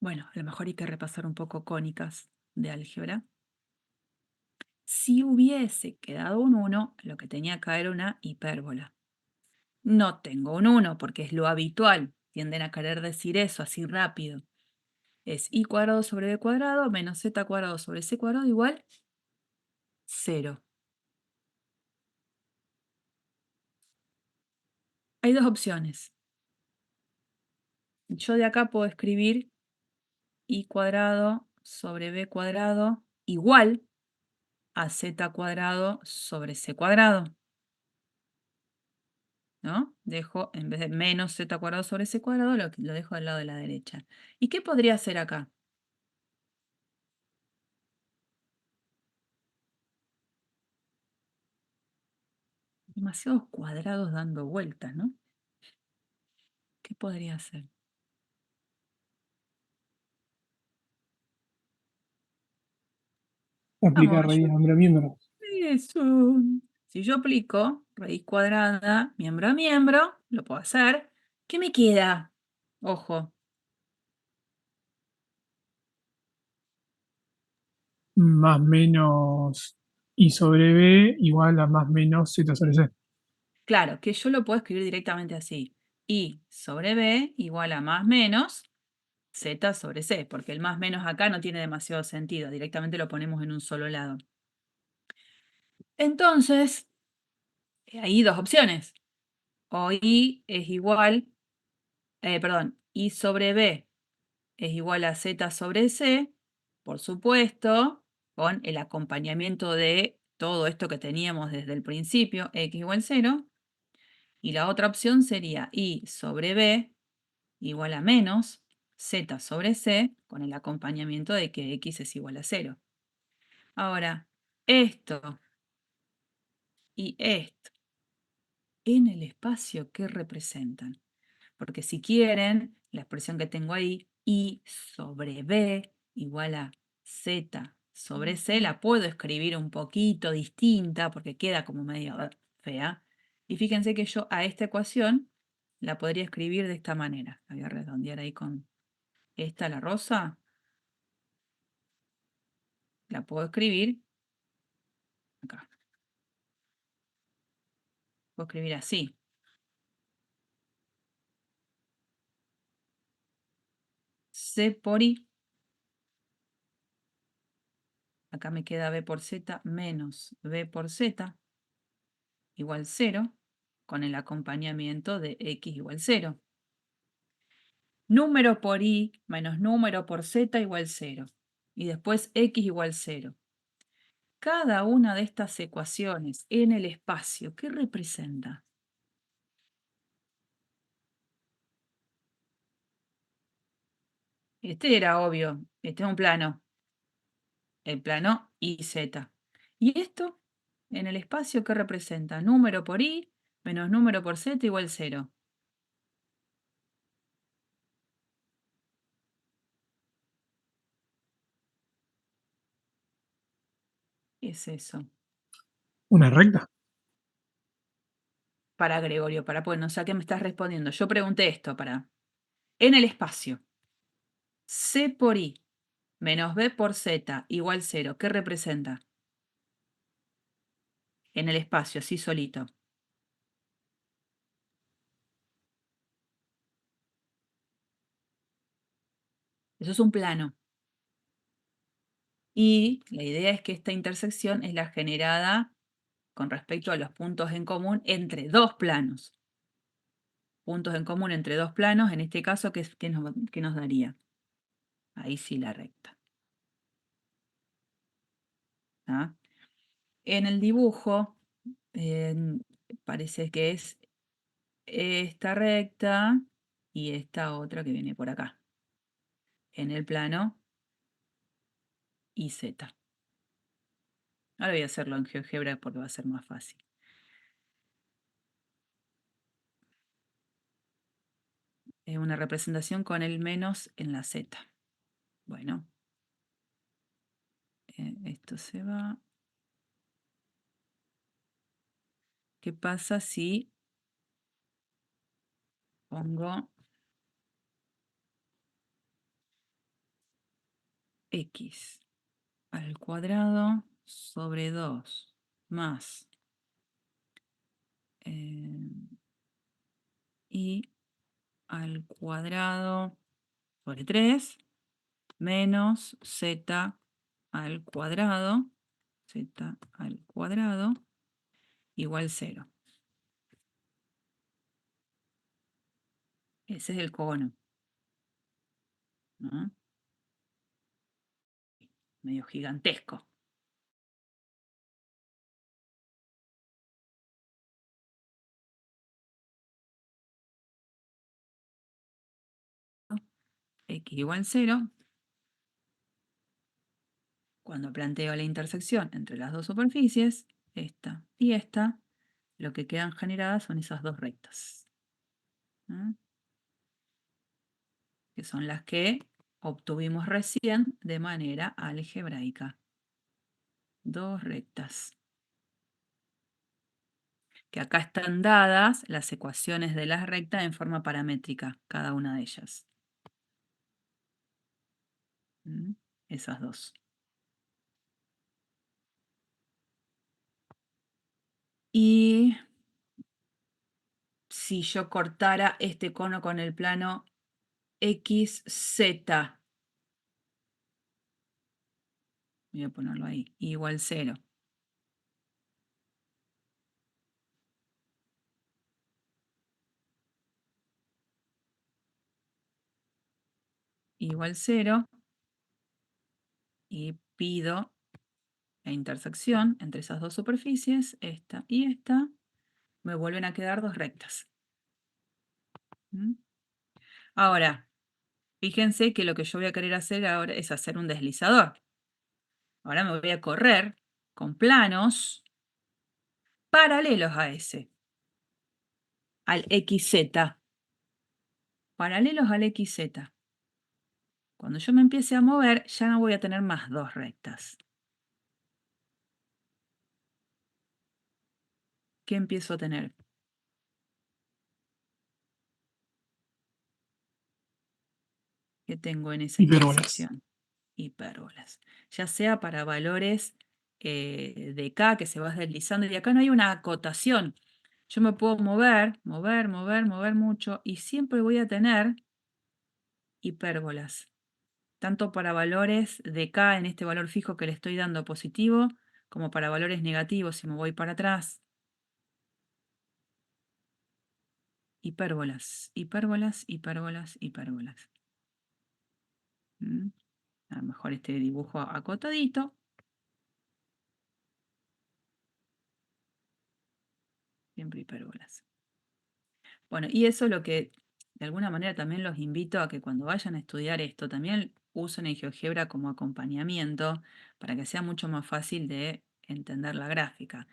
Bueno, a lo mejor hay que repasar un poco cónicas de álgebra. Si hubiese quedado un 1, lo que tenía acá era una hipérbola. No tengo un 1 porque es lo habitual. Tienden a querer decir eso así rápido. Es y cuadrado sobre b cuadrado menos z cuadrado sobre c cuadrado igual 0. Hay dos opciones. Yo de acá puedo escribir y cuadrado sobre b cuadrado igual a z cuadrado sobre c cuadrado, ¿no? Dejo, en vez de menos z cuadrado sobre c cuadrado, lo dejo al lado de la derecha. ¿Y qué podría hacer acá? Demasiados cuadrados dando vueltas, ¿no? ¿Qué podría hacer? Aplicar Vamos, raíz a miembro. eso. Si yo aplico raíz cuadrada, miembro a miembro, lo puedo hacer. ¿Qué me queda? Ojo, Más menos I sobre B igual a más menos Z sobre C. claro, que yo lo puedo escribir directamente así. I sobre B igual a más menos Z sobre C, porque el más menos acá no tiene demasiado sentido, directamente lo ponemos en un solo lado. Entonces, hay dos opciones. O I es igual, perdón, I sobre B es igual a Z sobre C, por supuesto, con el acompañamiento de todo esto que teníamos desde el principio, x igual 0. Y la otra opción sería I sobre B igual a menos Z sobre C, con el acompañamiento de que x es igual a 0. Ahora, esto y esto en el espacio, ¿qué representan? Porque si quieren, la expresión que tengo ahí, I sobre B igual a Z sobre C, la puedo escribir un poquito distinta porque queda como medio fea. Y fíjense que yo a esta ecuación la podría escribir de esta manera. La voy a redondear ahí con esta, la rosa. La puedo escribir acá. Puedo escribir así. C por I. Acá me queda B por Z menos B por Z igual 0, con el acompañamiento de X igual 0. Número por I menos número por Z igual 0. Y después X igual 0. Cada una de estas ecuaciones en el espacio, ¿qué representa? Este era obvio, este es un plano. El plano IZ. ¿Y esto? En el espacio, ¿qué representa? Número por I menos número por Z igual 0. ¿Qué es eso? Una recta. Para Gregorio, para pues no sé a qué me estás respondiendo. Yo pregunté esto para. En el espacio, C por I menos B por Z igual 0. ¿Qué representa? En el espacio, así solito. Eso es un plano. Y la idea es que esta intersección es la generada con respecto a los puntos en común entre dos planos. Puntos en común entre dos planos, en este caso, ¿qué nos daría? Ahí sí la recta. ¿Ah? En el dibujo, parece que es esta recta y esta otra que viene por acá. En el plano IZ. Ahora voy a hacerlo en GeoGebra porque va a ser más fácil. Es una representación con el menos en la Z. Bueno. Esto se va. ¿Qué pasa si pongo X al cuadrado sobre 2 más Y al cuadrado sobre 3 menos Z al cuadrado igual 0. Ese es el cono, ¿no? Medio gigantesco. X igual 0. Cuando planteo la intersección entre las dos superficies, esta y esta, lo que quedan generadas son esas dos rectas. ¿Mm? Que son las que obtuvimos recién de manera algebraica. Dos rectas. Que acá están dadas las ecuaciones de las rectas en forma paramétrica, cada una de ellas. ¿Mm? Esas dos. Y si yo cortara este cono con el plano XZ, voy a ponerlo ahí, igual 0. Igual 0. Y pido la intersección entre esas dos superficies, esta y esta, me vuelven a quedar dos rectas. ¿Mm? Ahora, fíjense que lo que yo voy a querer hacer ahora es hacer un deslizador. Ahora me voy a correr con planos paralelos a ese, al XZ. Paralelos al XZ. Cuando yo me empiece a mover, ya no voy a tener más dos rectas. ¿Qué empiezo a tener? ¿Qué tengo en esa Hipérbolas. intersección? Hipérbolas. Ya sea para valores de K que se va deslizando, y acá no hay una acotación. Yo me puedo mover mucho, y siempre voy a tener hipérbolas. tanto para valores de K en este valor fijo que le estoy dando positivo, como para valores negativos si me voy para atrás. Hipérbolas, hipérbolas, hipérbolas, hipérbolas. A lo mejor este dibujo acotadito. Siempre hipérbolas. Bueno, y eso es lo que de alguna manera también los invito a que cuando vayan a estudiar esto, también usen el GeoGebra como acompañamiento para que sea mucho más fácil de entender la gráfica.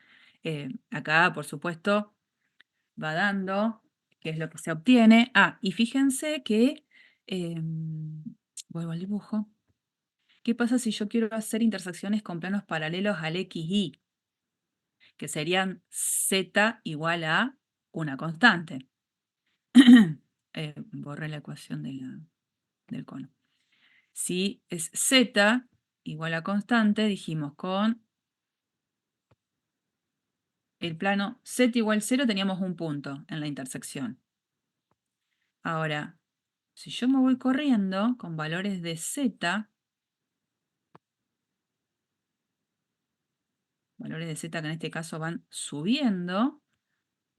Acá, por supuesto, va dando qué es lo que se obtiene. Ah, y fíjense que, vuelvo al dibujo, ¿qué pasa si yo quiero hacer intersecciones con planos paralelos al XY? Que serían Z igual a una constante. Borré la ecuación del cono. Si es Z igual a constante, dijimos con el plano Z igual 0 teníamos un punto en la intersección. Ahora, si yo me voy corriendo con valores de Z, valores de Z que en este caso van subiendo,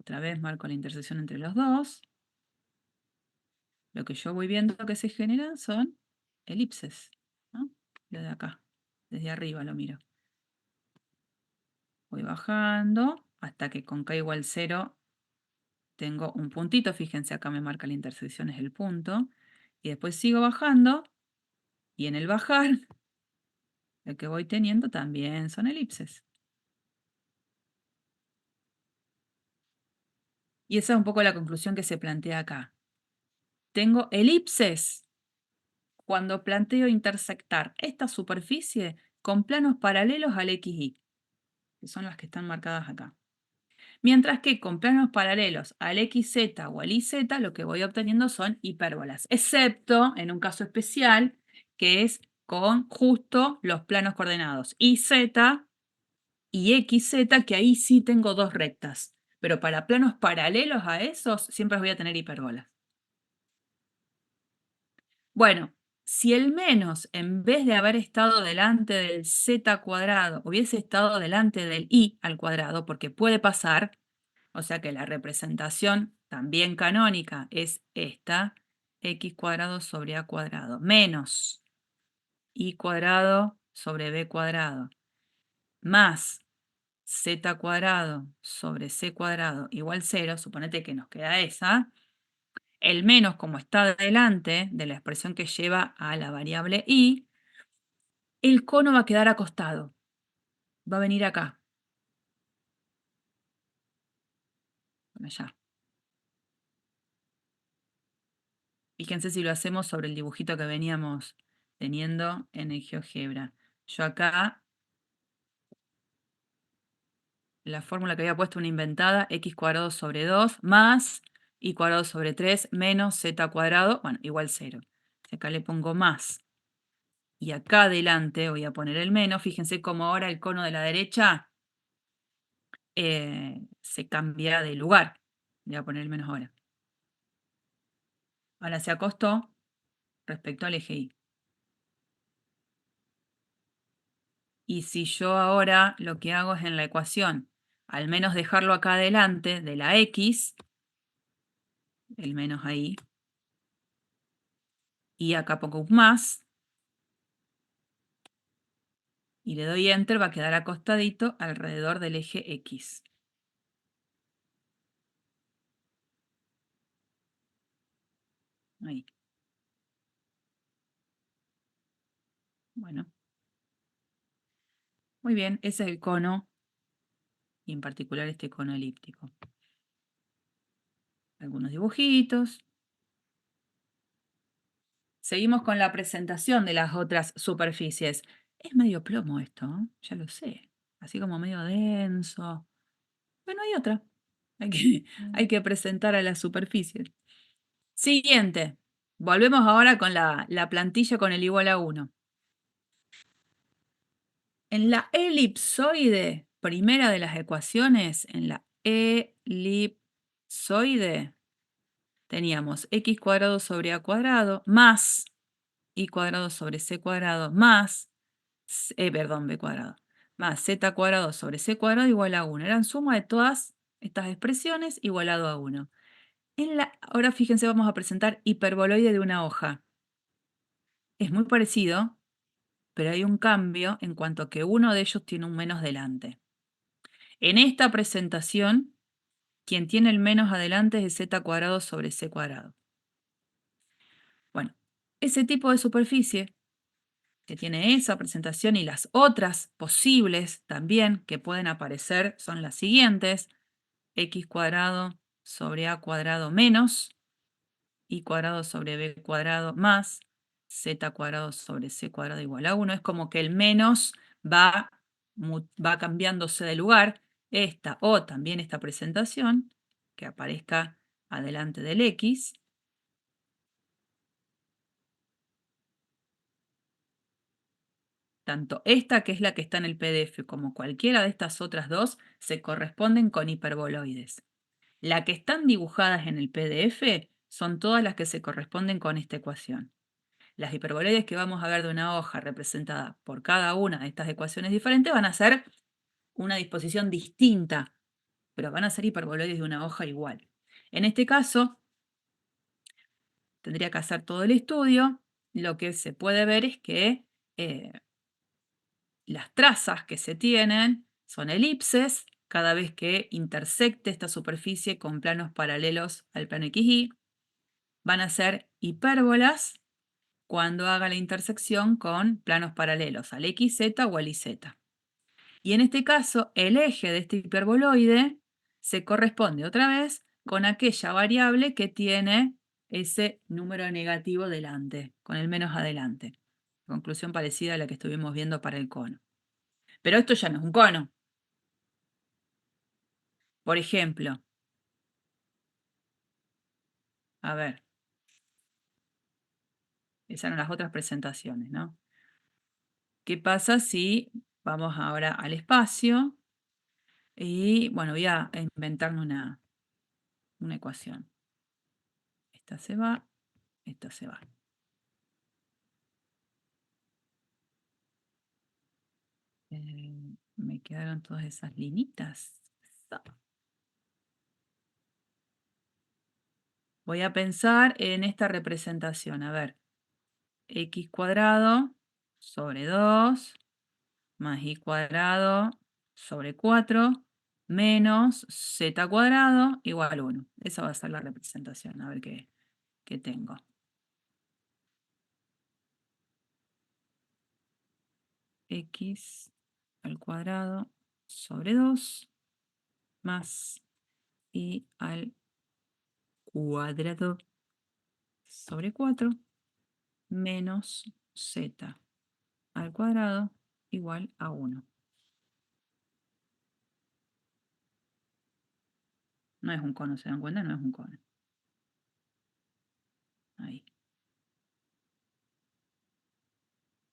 otra vez marco la intersección entre los dos, lo que yo voy viendo que se generan son elipses, ¿no? Lo de acá, desde arriba lo miro. Voy bajando hasta que con K igual 0 tengo un puntito. Fíjense, acá me marca la intersección, es el punto. Y después sigo bajando. Y en el bajar, lo que voy teniendo también son elipses. Y esa es un poco la conclusión que se plantea acá. Tengo elipses cuando planteo intersectar esta superficie con planos paralelos al XY, que son las que están marcadas acá. Mientras que con planos paralelos al XZ o al YZ, lo que voy obteniendo son hipérbolas, excepto en un caso especial, que es con justo los planos coordenados YZ y XZ, que ahí sí tengo dos rectas. Pero para planos paralelos a esos, siempre voy a tener hipérbolas. Bueno, si el menos, en vez de haber estado delante del z cuadrado, hubiese estado delante del y al cuadrado, porque puede pasar, o sea que la representación también canónica es esta, x cuadrado sobre a cuadrado, menos y cuadrado sobre b cuadrado, más z cuadrado sobre c cuadrado igual 0, suponete que nos queda esa. El menos, como está delante de la expresión que lleva a la variable y, el cono va a quedar acostado. Va a venir acá. Allá. Fíjense si lo hacemos sobre el dibujito que veníamos teniendo en el GeoGebra. Yo acá, la fórmula que había puesto una inventada, x cuadrado sobre 2 más y cuadrado sobre 3 menos z cuadrado, bueno, igual 0. Acá le pongo más. Y acá adelante voy a poner el menos. Fíjense cómo ahora el cono de la derecha se cambia de lugar. Le voy a poner el menos ahora. Ahora se acostó respecto al eje Y. Y si yo ahora lo que hago es en la ecuación, al menos dejarlo acá adelante de la X, el menos ahí, y acá pongo un más, y le doy Enter, va a quedar acostadito alrededor del eje X. Ahí. Bueno. Muy bien, ese es el cono, y en particular este cono elíptico. Algunos dibujitos. Seguimos con la presentación de las otras superficies. Es medio plomo esto, ¿eh? Ya lo sé. Así como medio denso. Bueno, hay otra. Hay que presentar a las superficies. Siguiente. Volvemos ahora con la plantilla con el igual a 1. En la elipsoide, primera de las ecuaciones, en la elipsoide, teníamos x cuadrado sobre a cuadrado más i cuadrado sobre c cuadrado más, perdón, b cuadrado, más z cuadrado sobre c cuadrado igual a 1. Eran suma de todas estas expresiones igualado a 1. Ahora fíjense, vamos a presentar hiperboloide de una hoja. Es muy parecido, pero hay un cambio en cuanto a que uno de ellos tiene un menos delante. En esta presentación, quien tiene el menos adelante es z cuadrado sobre c cuadrado. Bueno, ese tipo de superficie que tiene esa presentación y las otras posibles también que pueden aparecer son las siguientes: x cuadrado sobre a cuadrado menos i cuadrado sobre b cuadrado más z cuadrado sobre c cuadrado igual a 1. Es como que el menos va cambiándose de lugar. Esta o también esta presentación, que aparezca adelante del x. Tanto esta, que es la que está en el PDF, como cualquiera de estas otras dos, se corresponden con hiperboloides. Las que están dibujadas en el PDF son todas las que se corresponden con esta ecuación. Las hiperboloides que vamos a ver de una hoja representada por cada una de estas ecuaciones diferentes van a ser una disposición distinta, pero van a ser hiperboloides de una hoja igual. En este caso, tendría que hacer todo el estudio. Lo que se puede ver es que las trazas que se tienen son elipses cada vez que intersecte esta superficie con planos paralelos al plano XY. Van a ser hipérbolas cuando haga la intersección con planos paralelos al XZ o al YZ. Y en este caso, el eje de este hiperboloide se corresponde otra vez con aquella variable que tiene ese número negativo delante, con el menos adelante. Conclusión parecida a la que estuvimos viendo para el cono. Pero esto ya no es un cono. Por ejemplo, a ver, esas eran las otras presentaciones, ¿no? ¿Qué pasa si vamos ahora al espacio? Y bueno, voy a inventarme una ecuación. Esta se va, esta se va. Me quedaron todas esas linitas. Voy a pensar en esta representación. A ver, x cuadrado sobre 2 más y cuadrado sobre 4 menos z cuadrado igual a 1. Esa va a ser la representación. A ver qué tengo. X al cuadrado sobre 2 más y al cuadrado sobre 4 menos z al cuadrado igual a 1. No es un cono, ¿se dan cuenta? No es un cono. Ahí.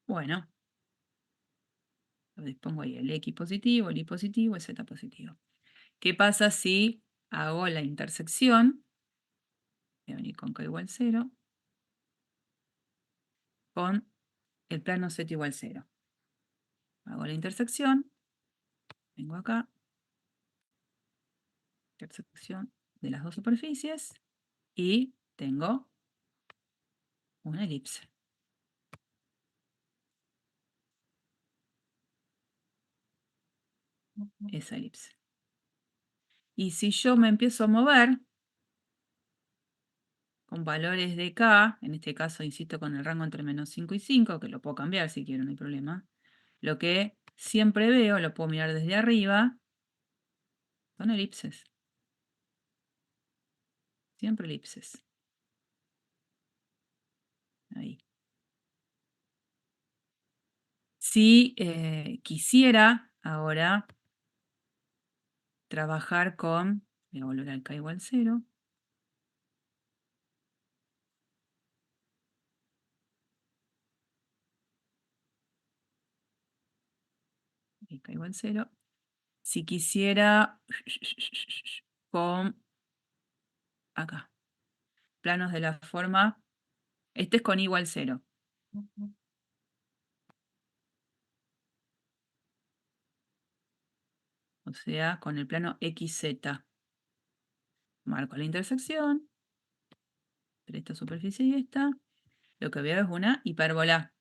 Bueno, lo dispongo ahí, el X positivo, el Y positivo, el Z positivo. ¿Qué pasa si hago la intersección? Voy a venir con K igual 0, con el plano Z igual 0. Hago la intersección, vengo acá, intersección de las dos superficies, y tengo una elipse. Esa elipse. Y si yo me empiezo a mover con valores de K, en este caso insisto con el rango entre menos 5 y 5, que lo puedo cambiar si quiero, no hay problema. Lo que siempre veo, lo puedo mirar desde arriba, son elipses. Siempre elipses. Ahí. Si quisiera ahora trabajar con, voy a volver al K igual 0. K igual 0. Si quisiera con, acá, planos de la forma, este es con igual 0. O sea, con el plano XZ. Marco la intersección entre esta superficie y esta. Lo que veo es una hipérbola.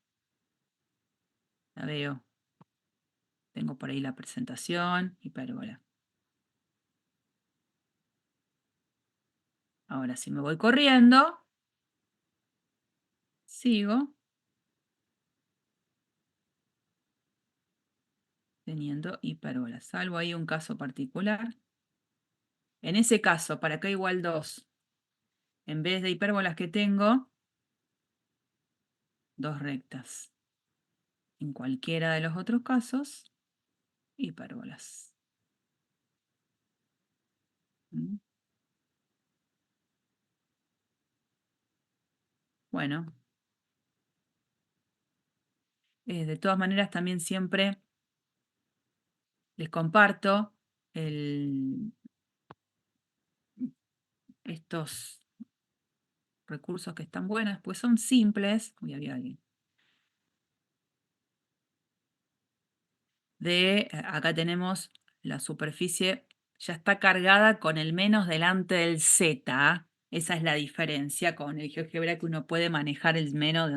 La veo. Tengo por ahí la presentación, hipérbola. Ahora, si me voy corriendo, sigo teniendo hipérbolas. Salvo ahí un caso particular. En ese caso, para k igual 2, en vez de hipérbolas que tengo, dos rectas. En cualquiera de los otros casos, hipérbolas. ¿Mm? Bueno, de todas maneras también siempre les comparto estos recursos que están buenos, pues son simples. Uy, había alguien. Acá tenemos la superficie, ya está cargada con el menos delante del z. Esa es la diferencia con el GeoGebra, que uno puede manejar el menos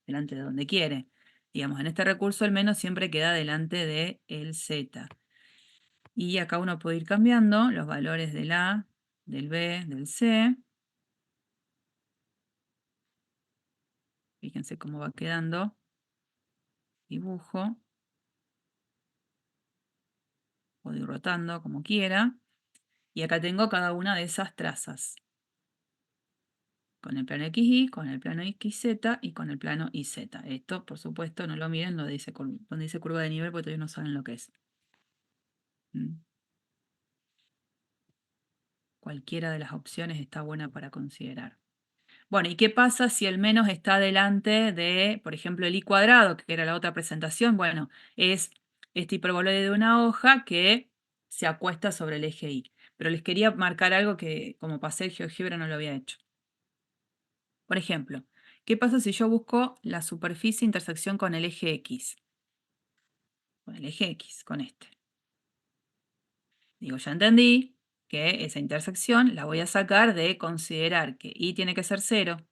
delante de donde quiere. Digamos, en este recurso el menos siempre queda delante del z. Y acá uno puede ir cambiando los valores del A, del B, del C. Fíjense cómo va quedando. Dibujo. Puedo ir rotando como quiera. Y acá tengo cada una de esas trazas. Con el plano XY, con el plano XZ y con el plano YZ. Esto, por supuesto, no lo miren donde dice curva de nivel, porque todavía no saben lo que es. Cualquiera de las opciones está buena para considerar. Bueno, ¿y qué pasa si el menos está delante de, por ejemplo, el y cuadrado, que era la otra presentación? Bueno, es este hiperboloide de una hoja que se acuesta sobre el eje Y. Pero les quería marcar algo que, como pasé el GeoGebra, no lo había hecho. Por ejemplo, ¿qué pasa si yo busco la superficie intersección con el eje X? Con el eje X, con este. Digo, ya entendí que esa intersección la voy a sacar de considerar que Y tiene que ser 0,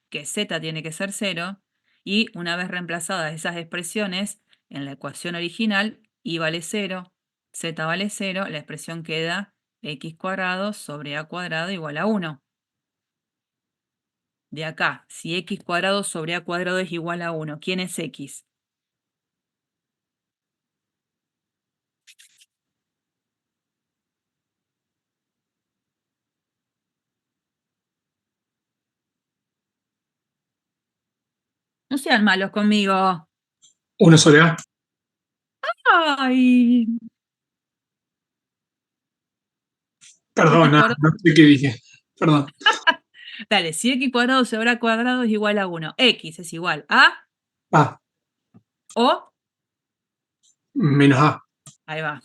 que Z tiene que ser 0, y una vez reemplazadas esas expresiones en la ecuación original, Y vale 0, Z vale 0, la expresión queda x cuadrado sobre a cuadrado igual a 1. De acá, si x cuadrado sobre a cuadrado es igual a 1, ¿quién es x? No sean malos conmigo. 1 sobre A. Ay, Perdón, ¿te no, acordás? no sé qué dije. Perdón. Dale, si x cuadrado sobre a cuadrado es igual a 1, x es igual a A o, menos A. ahí va,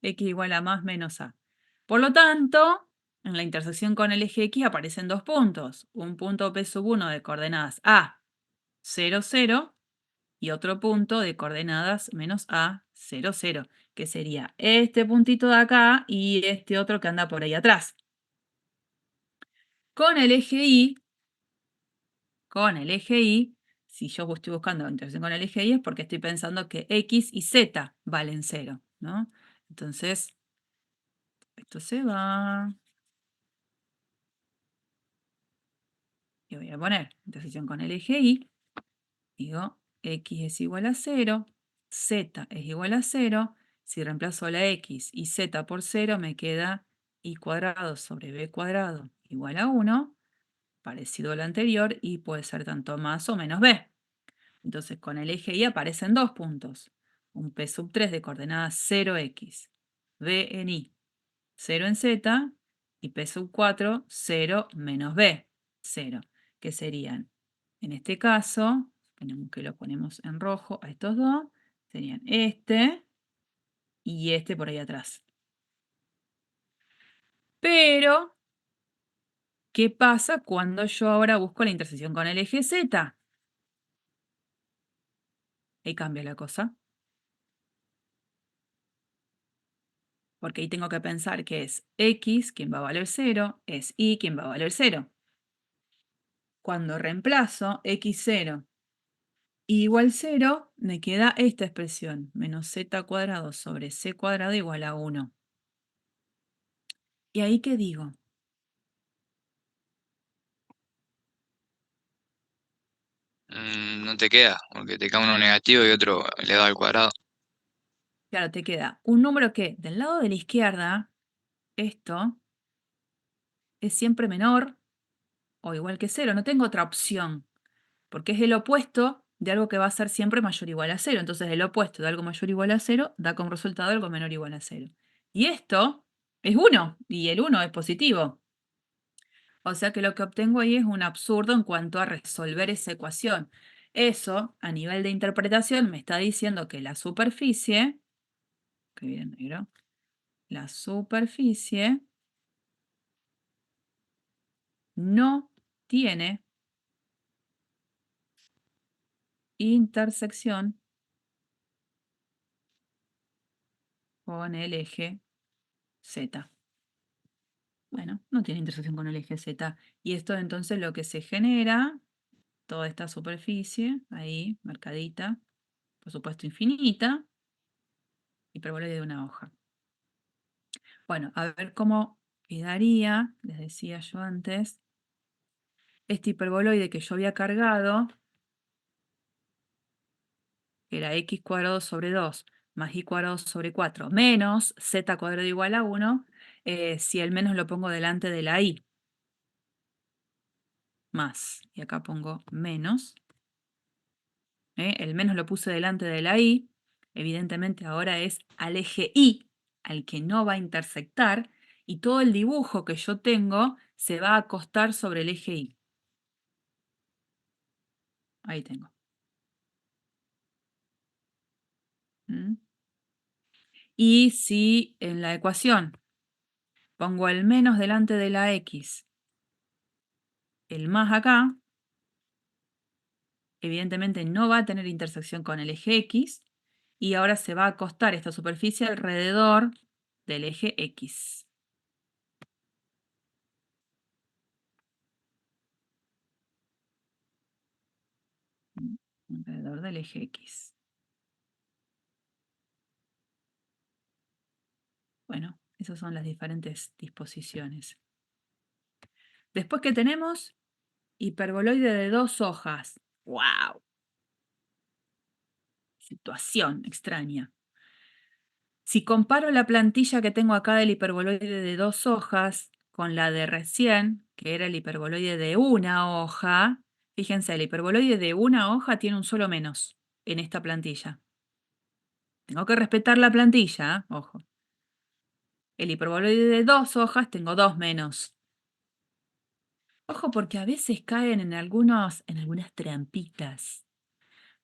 x igual a más menos a. Por lo tanto, en la intersección con el eje X aparecen dos puntos. Un punto P1 de coordenadas A, 0, 0, y otro punto de coordenadas menos A, 0, 0, que sería este puntito de acá y este otro que anda por ahí atrás. Con el eje Y, si yo estoy buscando intersección con el eje Y es porque estoy pensando que X y Z valen 0, ¿no? Entonces, esto se va. Y voy a poner intersección con el eje Y. Digo, X es igual a 0, Z es igual a 0. Si reemplazo la X y Z por 0, me queda Y cuadrado sobre B cuadrado igual a 1, parecido al anterior, y puede ser tanto más o menos B. Entonces, con el eje Y aparecen dos puntos. Un P3 de coordenadas 0x, B en Y, 0 en Z, y P4, 0 menos B, 0, que serían, en este caso, tenemos que lo ponemos en rojo a estos dos, serían este y este por ahí atrás. Pero ¿Qué pasa cuando yo ahora busco la intersección con el eje Z? Ahí cambia la cosa. Porque ahí tengo que pensar que es X quien va a valer 0, es Y quien va a valer 0. Cuando reemplazo X0 igual 0, me queda esta expresión, menos Z cuadrado sobre C cuadrado igual a 1. ¿Y ahí qué digo? No te queda, porque te queda uno negativo y otro elevado al cuadrado. Claro, te queda un número que del lado de la izquierda, esto es siempre menor o igual que 0. No tengo otra opción, porque es el opuesto de algo que va a ser siempre mayor o igual a 0. Entonces el opuesto de algo mayor o igual a 0 da como resultado algo menor o igual a 0. Y esto es 1, y el 1 es positivo. O sea que lo que obtengo ahí es un absurdo en cuanto a resolver esa ecuación. Eso, a nivel de interpretación, me está diciendo que la superficie, que viene en negro, la superficie no tiene intersección con el eje Z. Bueno, no tiene intersección con el eje Z. Y esto entonces lo que se genera, toda esta superficie, ahí, marcadita, por supuesto infinita, hiperboloide de una hoja. Bueno, a ver cómo quedaría, les decía yo antes, este hiperboloide que yo había cargado, que era x cuadrado sobre 2 más y cuadrado sobre 4 menos z cuadrado igual a 1, si el menos lo pongo delante de la y. Más, y acá pongo menos. El menos lo puse delante de la y, evidentemente ahora es al eje y, al que no va a intersectar, y todo el dibujo que yo tengo se va a acostar sobre el eje y. Ahí tengo. ¿Mm? Y si en la ecuación pongo el menos delante de la x, el más acá, evidentemente no va a tener intersección con el eje x, y ahora se va a acostar esta superficie alrededor del eje x. Alrededor del eje x. Bueno, esas son las diferentes disposiciones. Después que tenemos hiperboloide de 2 hojas. ¡Wow! Situación extraña. Si comparo la plantilla que tengo acá del hiperboloide de 2 hojas con la de recién, que era el hiperboloide de una hoja, fíjense, el hiperboloide de una hoja tiene un solo menos en esta plantilla. Tengo que respetar la plantilla, ojo. El hiperboloide de 2 hojas tengo 2 menos. Ojo, porque a veces caen en algunas trampitas.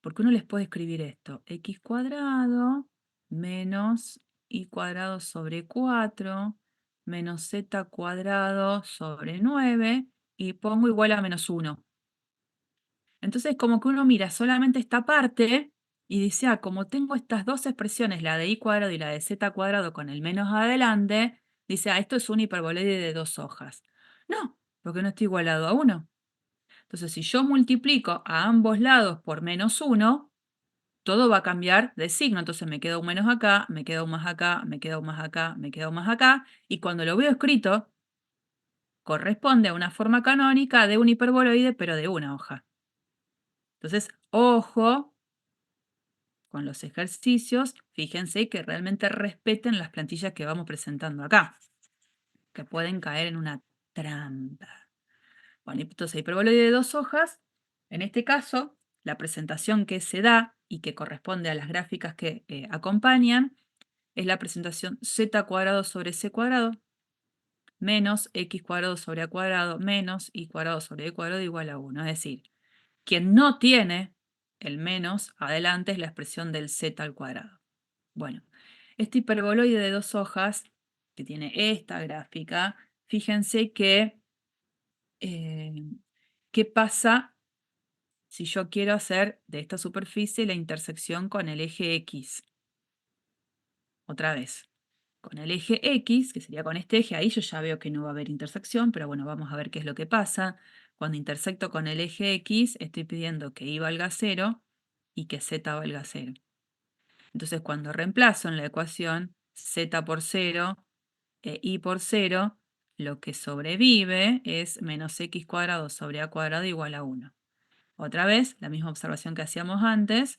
Porque uno les puede escribir esto, x cuadrado menos y cuadrado sobre 4 menos z cuadrado sobre 9 y pongo igual a menos 1. Entonces como que uno mira solamente esta parte y dice, ah, como tengo estas dos expresiones, la de y cuadrado y la de z cuadrado con el menos adelante, dice, ah, esto es un hiperboloide de 2 hojas. No, porque no está igualado a 1. Entonces si yo multiplico a ambos lados por menos 1, todo va a cambiar de signo. Entonces me queda un menos acá, me queda un más acá, me queda un más acá, me queda un más acá. Y cuando lo veo escrito, corresponde a una forma canónica de un hiperboloide, pero de una hoja. Entonces, ojo con los ejercicios. Fíjense que realmente respeten las plantillas que vamos presentando acá, que pueden caer en una trampa. Bueno, entonces hiperboloide de 2 hojas. En este caso, la presentación que se da y que corresponde a las gráficas que acompañan es la presentación z cuadrado sobre c cuadrado menos x cuadrado sobre a cuadrado menos y cuadrado sobre e cuadrado igual a 1. Es decir, quien no tiene el menos adelante es la expresión del z al cuadrado. Bueno, este hiperboloide de 2 hojas, que tiene esta gráfica, fíjense que ¿qué pasa si yo quiero hacer de esta superficie la intersección con el eje X? Otra vez, con el eje X, que sería con este eje, ahí yo ya veo que no va a haber intersección, pero bueno, vamos a ver qué es lo que pasa. Cuando intersecto con el eje X, estoy pidiendo que Y valga 0 y que Z valga 0. Entonces, cuando reemplazo en la ecuación Z por 0 e Y por 0, lo que sobrevive es menos X cuadrado sobre A cuadrado igual a 1. Otra vez, la misma observación que hacíamos antes.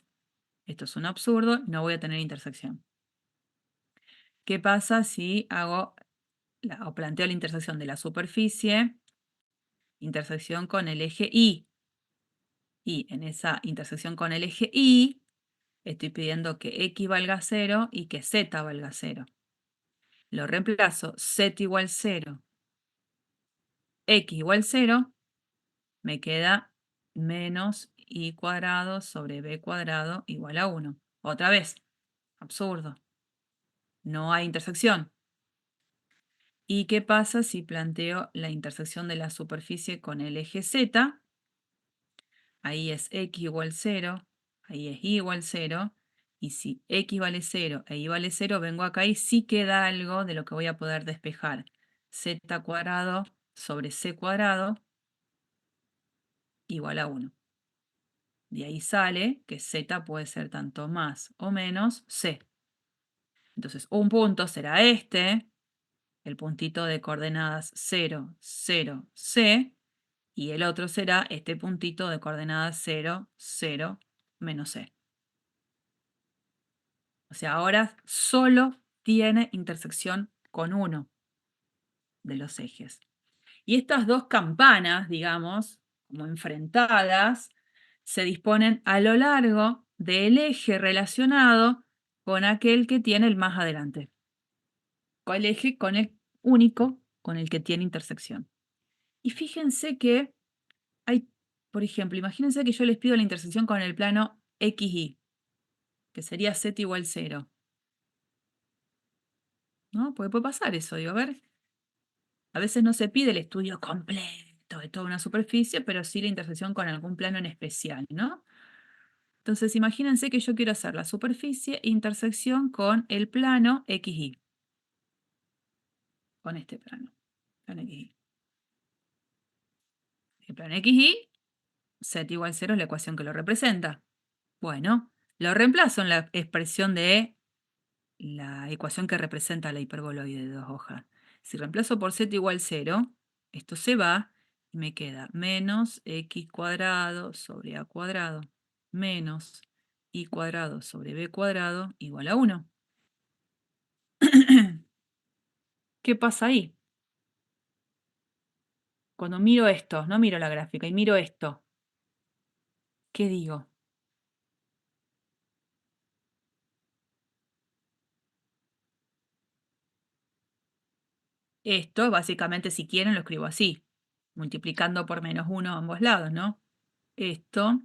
Esto es un absurdo, no voy a tener intersección. ¿Qué pasa si hago o planteo la intersección de la superficie, intersección con el eje Y? Y en esa intersección con el eje Y, estoy pidiendo que X valga 0 y que Z valga 0. Lo reemplazo, Z igual 0, X igual 0, me queda menos Y cuadrado sobre B cuadrado igual a 1. Otra vez, absurdo. No hay intersección. ¿Y qué pasa si planteo la intersección de la superficie con el eje Z? Ahí es X igual 0, ahí es Y igual 0, y si X vale 0 e Y vale 0, vengo acá y sí queda algo de lo que voy a poder despejar. Z cuadrado sobre C cuadrado igual a 1. De ahí sale que Z puede ser tanto más o menos C. Entonces, un punto será este, el puntito de coordenadas 0, 0, C, y el otro será este puntito de coordenadas 0, 0, menos C. O sea, ahora solo tiene intersección con uno de los ejes. Y estas dos campanas, digamos, como enfrentadas, se disponen a lo largo del eje relacionado con aquel que tiene el más adelante. Con el eje con el único con el que tiene intersección. Y fíjense que hay, por ejemplo, imagínense que yo les pido la intersección con el plano XY, que sería Z igual 0. ¿No? Porque puede pasar eso, digo, a ver. A veces no se pide el estudio completo de toda una superficie, pero sí la intersección con algún plano en especial, ¿no? Entonces, imagínense que yo quiero hacer la superficie intersección con el plano XY. Con este plano XY. El plano XY, Z igual 0 es la ecuación que lo representa. Bueno, lo reemplazo en la expresión de la ecuación que representa la hiperboloide de 2 hojas. Si reemplazo por Z igual 0, esto se va y me queda menos X cuadrado sobre A cuadrado menos Y cuadrado sobre B cuadrado igual a 1. ¿Qué pasa ahí? Cuando miro esto, no miro la gráfica, y miro esto, ¿qué digo? Esto, básicamente, si quieren, lo escribo así, multiplicando por menos 1 a ambos lados, ¿no? Esto,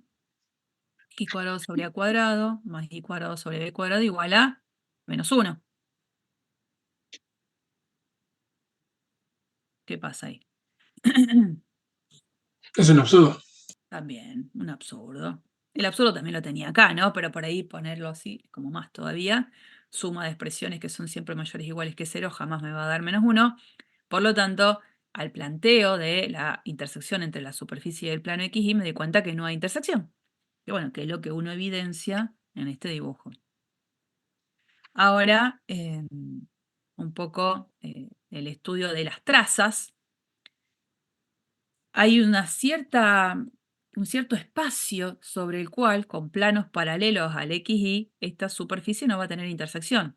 X cuadrado sobre A cuadrado, más Y cuadrado sobre B cuadrado, igual a menos 1. ¿Qué pasa ahí? Es un absurdo. También, un absurdo. El absurdo también lo tenía acá, ¿no? Pero por ahí ponerlo así, como más todavía, suma de expresiones que son siempre mayores o iguales que 0, jamás me va a dar menos 1. Por lo tanto, al planteo de la intersección entre la superficie y el plano XY, me di cuenta que no hay intersección. Que bueno, que es lo que uno evidencia en este dibujo. Ahora, un poco el estudio de las trazas. Hay un cierto espacio sobre el cual, con planos paralelos al XY, esta superficie no va a tener intersección.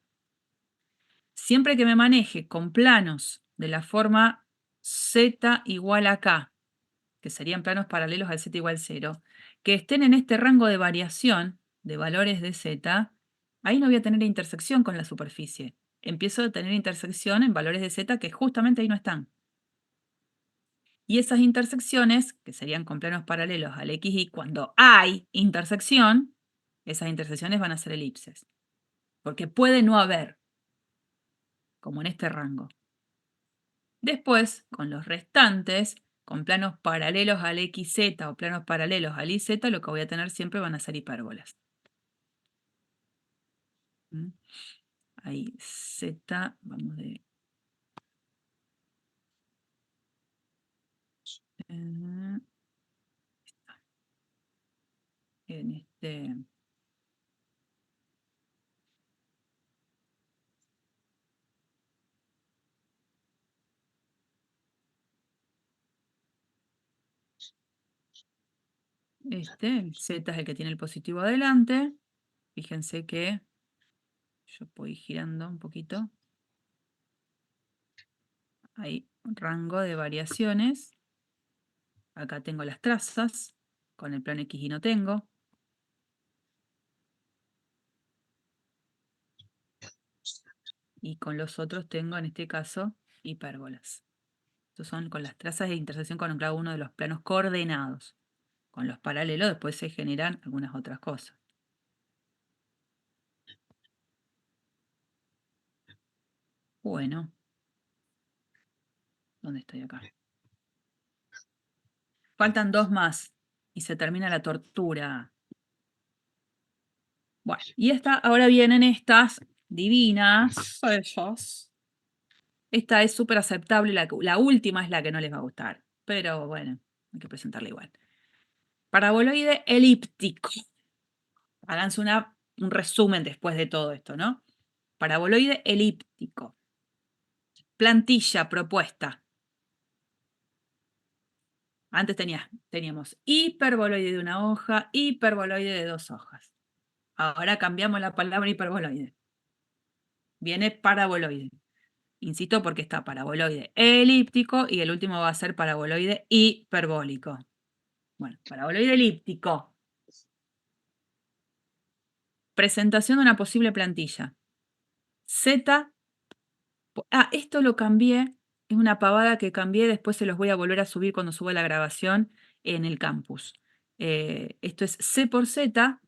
Siempre que me maneje con planos de la forma Z igual a K, que serían planos paralelos al Z igual 0, que estén en este rango de variación de valores de Z, ahí no voy a tener intersección con la superficie. Empiezo a tener intersección en valores de Z que justamente ahí no están. Y esas intersecciones, que serían con planos paralelos al XY, cuando hay intersección, esas intersecciones van a ser elipses. Porque puede no haber, como en este rango. Después, con los restantes, con planos paralelos al XZ o planos paralelos al IZ, lo que voy a tener siempre van a ser hipérbolas. ¿Mm? Ahí, Z, vamos de... en este... el Z es el que tiene el positivo adelante. Fíjense que yo voy girando un poquito. Hay un rango de variaciones. Acá tengo las trazas. Con el plano X y no tengo. Y con los otros tengo, en este caso, hipérbolas. Estos son con las trazas de intersección con cada uno de los planos coordenados. Con los paralelos después se generan algunas otras cosas. Bueno. ¿Dónde estoy acá? Faltan 2 más. Y se termina la tortura. Bueno, y ahora vienen estas divinas. Ellas. Esta es súper aceptable. La última es la que no les va a gustar. Pero bueno, hay que presentarla igual. Paraboloide elíptico. Háganse un resumen después de todo esto, ¿no? Paraboloide elíptico. Plantilla propuesta. Antes teníamos hiperboloide de una hoja, hiperboloide de 2 hojas. Ahora cambiamos la palabra hiperboloide. Viene paraboloide. Insisto porque está paraboloide elíptico y el último va a ser paraboloide hiperbólico. Bueno, paraboloide elíptico. Presentación de una posible plantilla. Z. Esto lo cambié. Es una pavada que cambié. Después se los voy a volver a subir cuando suba la grabación en el campus. Esto es C por Z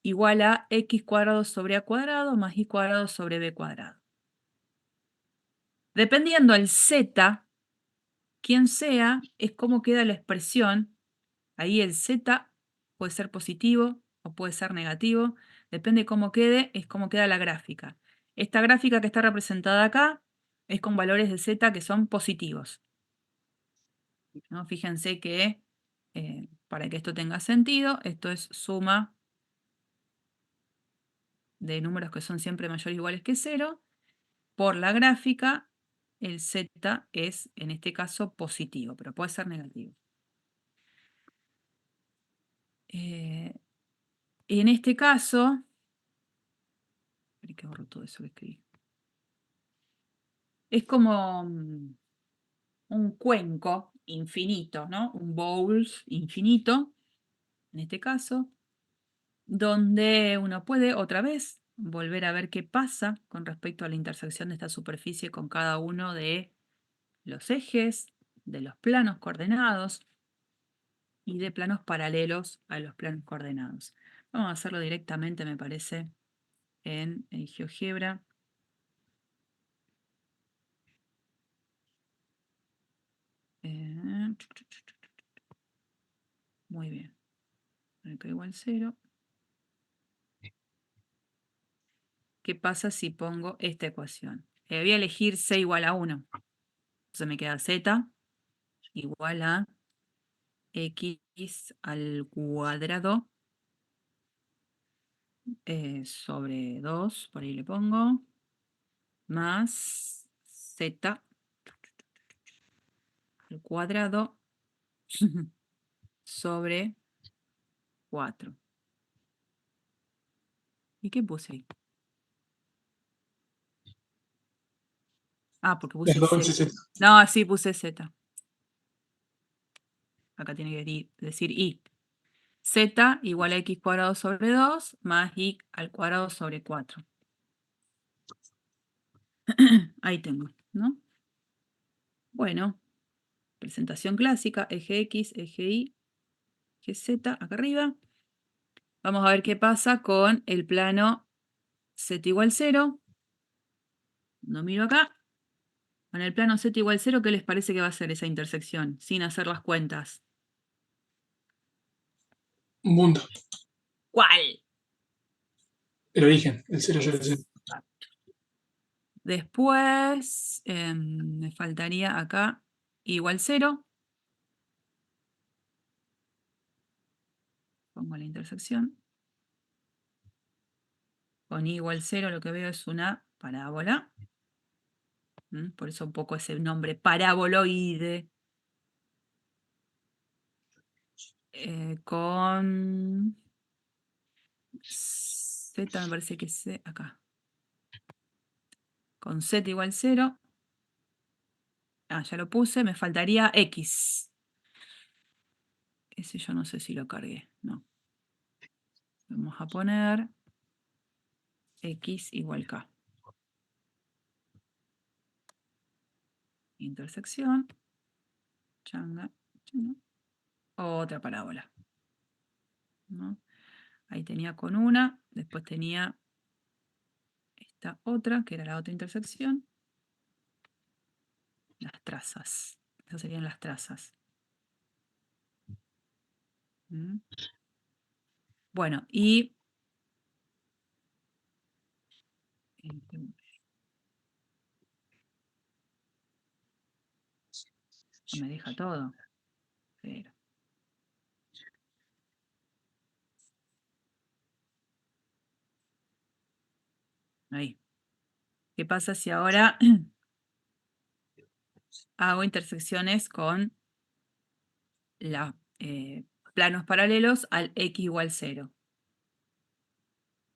igual a X cuadrado sobre A cuadrado más Y cuadrado sobre B cuadrado. Dependiendo el Z, quien sea, es cómo queda la expresión. Ahí el Z puede ser positivo o puede ser negativo. Depende cómo quede, es cómo queda la gráfica. Esta gráfica que está representada acá es con valores de Z que son positivos. ¿No? Fíjense que para que esto tenga sentido, esto es suma de números que son siempre mayores o iguales que 0. Por la gráfica, el Z es, en este caso, positivo, pero puede ser negativo. En este caso, espera que borro todo eso que escribí. Es como un cuenco infinito, ¿no? Un bowl infinito, en este caso, donde uno puede otra vez volver a ver qué pasa con respecto a la intersección de esta superficie con cada uno de los ejes, de los planos coordenados y de planos paralelos a los planos coordenados. Vamos a hacerlo directamente, me parece, en GeoGebra. Muy bien. Acá igual 0. ¿Qué pasa si pongo esta ecuación? Voy a elegir C igual a 1. Entonces me queda Z igual a X al cuadrado sobre 2, por ahí le pongo, más Z al cuadrado sobre 4. ¿Y qué puse ahí? Porque puse Z. No, sí, puse Z. Acá tiene que decir Y. Z igual a X cuadrado sobre 2 más Y al cuadrado sobre 4. Ahí tengo, ¿no? Bueno, presentación clásica, eje X, eje Y, eje Z, acá arriba. Vamos a ver qué pasa con el plano Z igual 0. No miro acá. Con el plano z igual 0, ¿qué les parece que va a ser esa intersección? Sin hacer las cuentas. Un punto. ¿Cuál? El origen, el 0, 0, 0. Después me faltaría acá igual 0. Pongo la intersección. Con i igual 0 lo que veo es una parábola. Por eso un poco ese nombre, paraboloide. Con z me parece que es acá. Con z igual 0. Ah, ya lo puse, me faltaría x. Ese yo no sé si lo cargué, no. Vamos a poner x igual k. Intersección. Changa, changa. Otra parábola. ¿No? Ahí tenía con una, después tenía esta otra, que era la otra intersección. Las trazas. Esas serían las trazas. ¿Mm? Bueno, y no me deja todo. Pero, ahí. ¿Qué pasa si ahora hago intersecciones con los planos paralelos al x igual 0?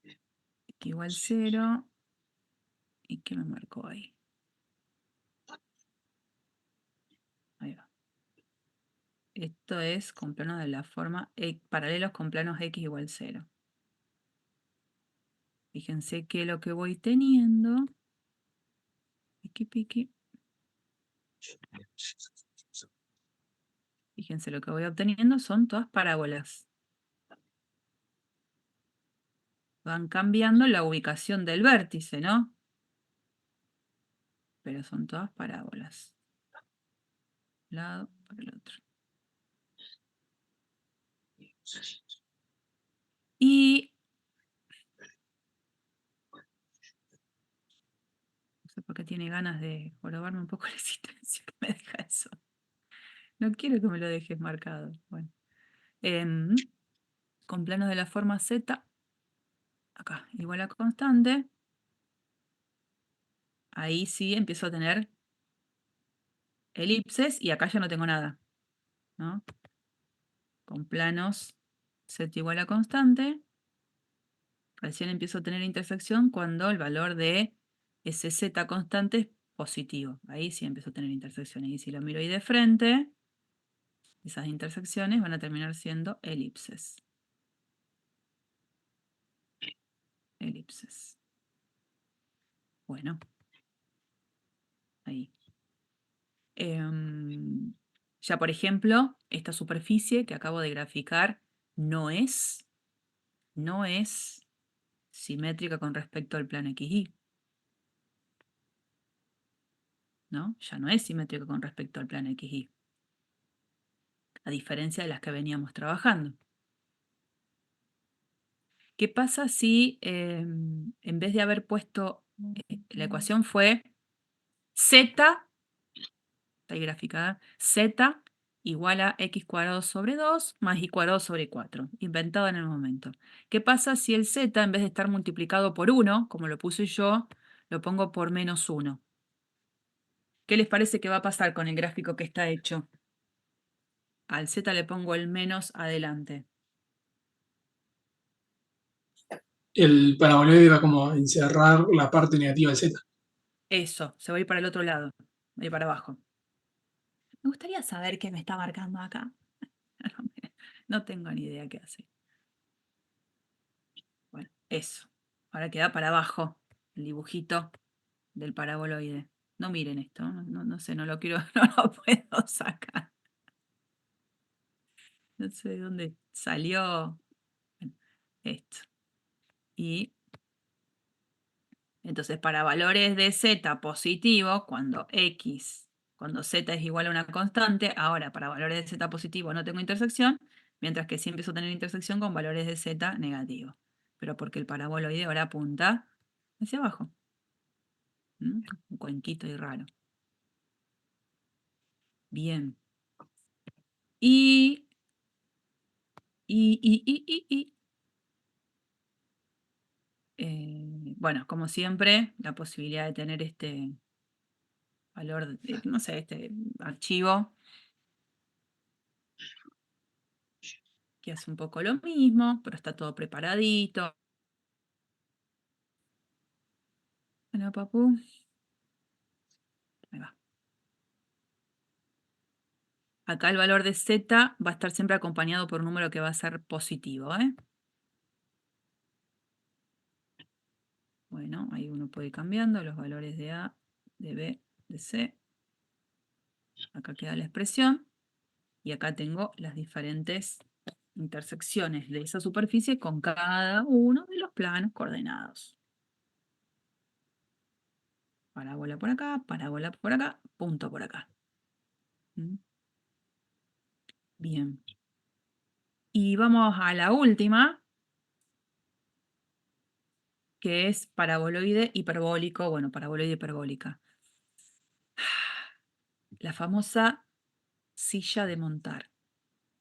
X igual 0. ¿Y qué me marcó ahí? Ahí va. Esto es con planos de la forma paralelos con planos x igual 0. Fíjense que lo que voy teniendo, piqui piqui, fíjense lo que voy obteniendo son todas parábolas. Van cambiando la ubicación del vértice, ¿no? Pero son todas parábolas. Un lado para el otro. Y no sé por qué tiene ganas de jorobarme un poco la existencia que me deja eso. No quiero que me lo dejes marcado. Bueno. Con planos de la forma z, acá, igual a constante. Ahí sí empiezo a tener elipses y acá ya no tengo nada, ¿no? Con planos z igual a constante. Recién empiezo a tener intersección cuando el valor de ese z constante es positivo. Ahí sí empiezo a tener intersección. Y si lo miro ahí de frente, esas intersecciones van a terminar siendo elipses. Elipses. Bueno. Ahí. Ya, por ejemplo, esta superficie que acabo de graficar no es simétrica con respecto al plano XY. ¿No? Ya no es simétrica con respecto al plano XY. A diferencia de las que veníamos trabajando. ¿Qué pasa si en vez de haber puesto, la ecuación fue z, está ahí graficada, z igual a x cuadrado sobre 2 más y cuadrado sobre 4, inventado en el momento. ¿Qué pasa si el z, en vez de estar multiplicado por 1, como lo puse yo, lo pongo por menos 1? ¿Qué les parece que va a pasar con el gráfico que está hecho? Al z le pongo el menos adelante. El paraboloide va como a encerrar la parte negativa del z. Eso, se va a ir para el otro lado, va a ir para abajo. Me gustaría saber qué me está marcando acá. No tengo ni idea qué hace. Bueno, eso. Ahora queda para abajo el dibujito del paraboloide. No miren esto, no sé, no lo quiero, no lo puedo sacar. No sé de dónde salió. Bueno, esto. Y Entonces, para valores de z positivo, cuando z es igual a una constante, ahora para valores de z positivo no tengo intersección, mientras que sí empiezo a tener intersección con valores de z negativo. Pero porque el paraboloide ahora apunta hacia abajo. Un cuenquito y raro. Bien. Y bueno, como siempre, la posibilidad de tener este valor, no sé, este archivo que hace un poco lo mismo, pero está todo preparadito. Bueno, papu. Ahí va. Acá el valor de z va a estar siempre acompañado por un número que va a ser positivo, ¿eh? Bueno, ahí uno puede ir cambiando los valores de A, de B, de C. Acá queda la expresión. Y acá tengo las diferentes intersecciones de esa superficie con cada uno de los planos coordenados. Parábola por acá, punto por acá. ¿Mm? Bien. Y vamos a la última, que es paraboloide hiperbólico, bueno, paraboloide hiperbólica. La famosa silla de montar.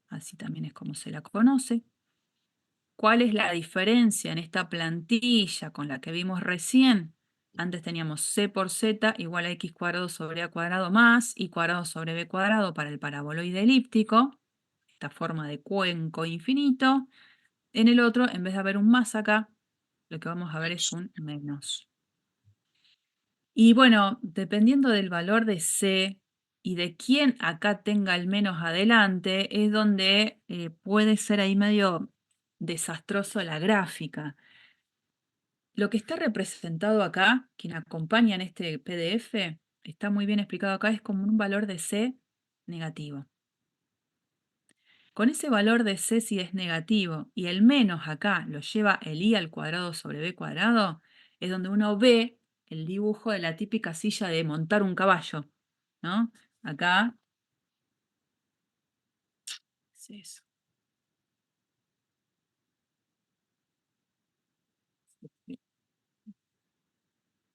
Así también es como se la conoce. ¿Cuál es la diferencia en esta plantilla con la que vimos recién? Antes teníamos c por z igual a x cuadrado sobre a cuadrado más y cuadrado sobre b cuadrado para el paraboloide elíptico, esta forma de cuenco infinito. En el otro, en vez de haber un más acá, lo que vamos a ver es un menos. Y bueno, dependiendo del valor de c y de quién acá tenga el menos adelante, es donde puede ser ahí medio desastroso la gráfica. Lo que está representado acá, quien acompaña en este PDF, está muy bien explicado acá, es como un valor de C negativo. Con ese valor de C si es negativo y el menos acá lo lleva el I al cuadrado sobre B cuadrado, es donde uno ve el dibujo de la típica silla de montar un caballo, ¿no? Acá es eso.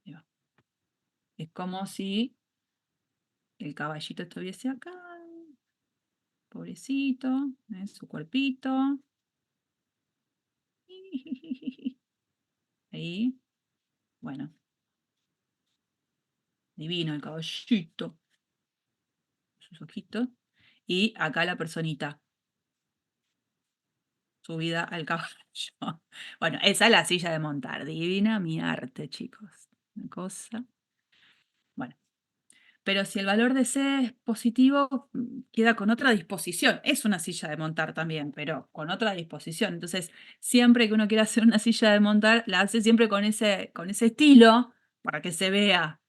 Ahí va. Es como si el caballito estuviese acá, pobrecito, su cuerpito. Ahí, bueno, divino el caballito, sus ojitos. Y acá la personita, subida al caballo. Bueno, esa es la silla de montar. Divina mi arte, chicos. Una cosa. Bueno, pero si el valor de C es positivo, queda con otra disposición. Es una silla de montar también, pero con otra disposición. Entonces, siempre que uno quiera hacer una silla de montar, la hace siempre con ese estilo para que se vea.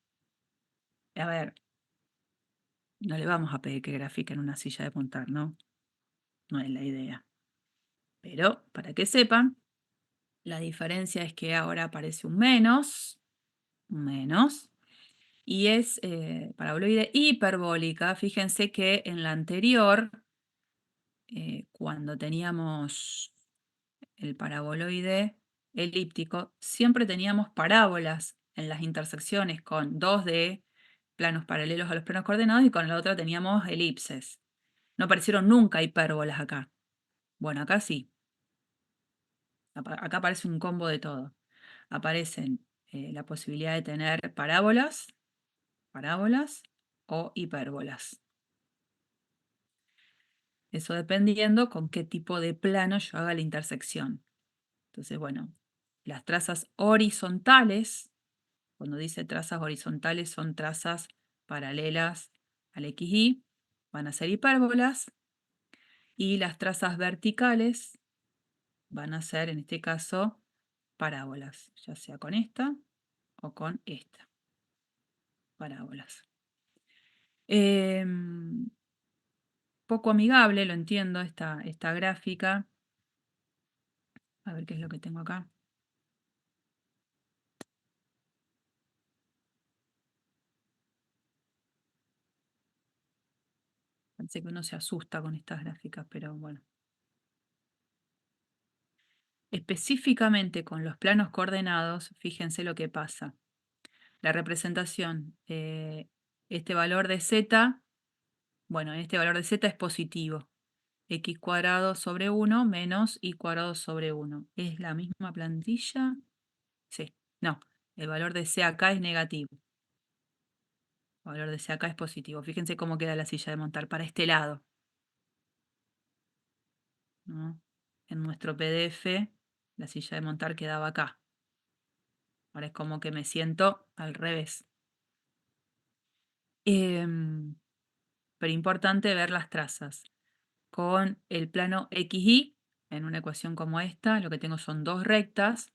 A ver, no le vamos a pedir que grafiquen una silla de montar, ¿no? No es la idea. Pero para que sepan, la diferencia es que ahora aparece un menos, y es paraboloide hiperbólica. Fíjense que en la anterior, cuando teníamos el paraboloide elíptico, siempre teníamos parábolas en las intersecciones con dos de planos paralelos a los planos coordenados y con la otra teníamos elipses. No aparecieron nunca hipérbolas acá. Bueno, acá sí. Acá aparece un combo de todo. Aparecen la posibilidad de tener parábolas o hipérbolas. Eso dependiendo con qué tipo de plano yo haga la intersección. Entonces, bueno, las trazas horizontales, cuando dice trazas horizontales, son trazas paralelas al XY, van a ser hipérbolas, y las trazas verticales van a ser, en este caso, parábolas, ya sea con esta o con esta. Parábolas. Poco amigable, lo entiendo, esta gráfica. A ver qué es lo que tengo acá. Sé que uno se asusta con estas gráficas, pero bueno. Específicamente con los planos coordenados, fíjense lo que pasa. La representación, este valor de z, bueno, este valor de z es positivo. X cuadrado sobre 1 menos y cuadrado sobre 1. ¿Es la misma plantilla? Sí. No, el valor de c acá es negativo. El valor de c acá es positivo. Fíjense cómo queda la silla de montar para este lado, ¿no? En nuestro PDF, la silla de montar quedaba acá. Ahora es como que me siento al revés. Pero importante ver las trazas. Con el plano XY, en una ecuación como esta, lo que tengo son dos rectas.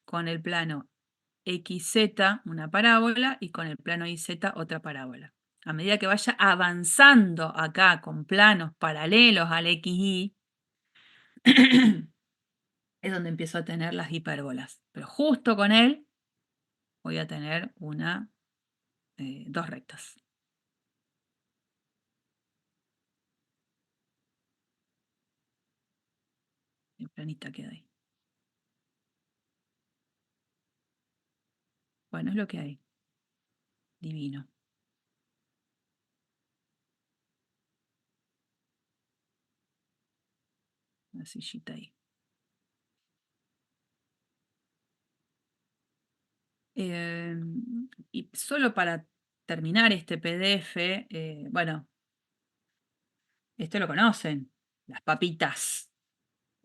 Con el plano XZ, una parábola, y con el plano YZ, otra parábola. A medida que vaya avanzando acá con planos paralelos al XY, es donde empiezo a tener las hipérbolas. Pero justo con él voy a tener dos rectas. El planita queda ahí. Bueno, es lo que hay. Divino. La sillita ahí. Y solo para terminar este PDF, bueno, esto lo conocen, las papitas,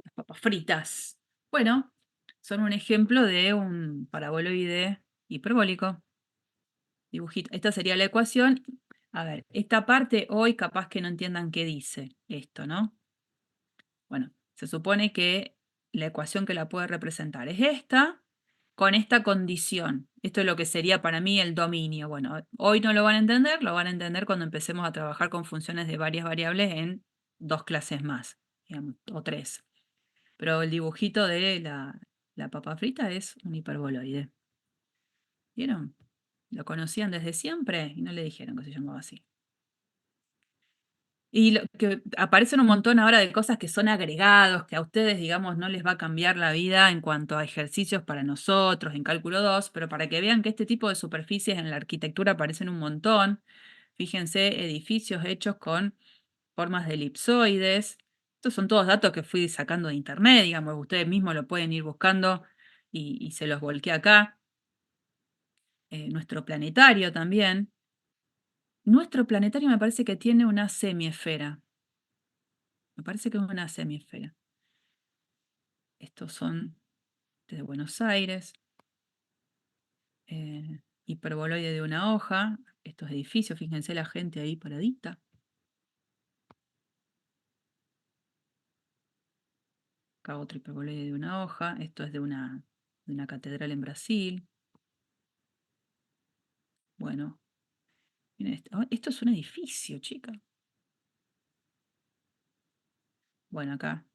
las papas fritas. Bueno, son un ejemplo de un paraboloide hiperbólico. Dibujito. Esta sería la ecuación. A ver, esta parte hoy capaz que no entiendan qué dice esto, ¿no? Bueno, se supone que la ecuación que la puede representar es esta, con esta condición. Esto es lo que sería para mí el dominio. Bueno, hoy no lo van a entender, lo van a entender cuando empecemos a trabajar con funciones de varias variables en 2 clases más, digamos, o 3. Pero el dibujito de la papa frita es un hiperboloide. ¿Vieron? Lo conocían desde siempre y no le dijeron que se llamaba así. Y lo que aparecen un montón ahora de cosas que son agregados, que a ustedes, digamos, no les va a cambiar la vida en cuanto a ejercicios para nosotros en cálculo 2, pero para que vean que este tipo de superficies en la arquitectura aparecen un montón. Fíjense, edificios hechos con formas de elipsoides. Estos son todos datos que fui sacando de internet, digamos, ustedes mismos lo pueden ir buscando y se los volqué acá. Nuestro planetario también. Nuestro planetario me parece que tiene una semiesfera. Me parece que es una semiesfera. Estos son de Buenos Aires. Hiperboloide de una hoja. Estos edificios, fíjense la gente ahí paradita. Acá otro hiperboloide de una hoja. Esto es de una catedral en Brasil. Bueno. Miren esto. Oh, esto es un edificio, chica. Bueno, acá.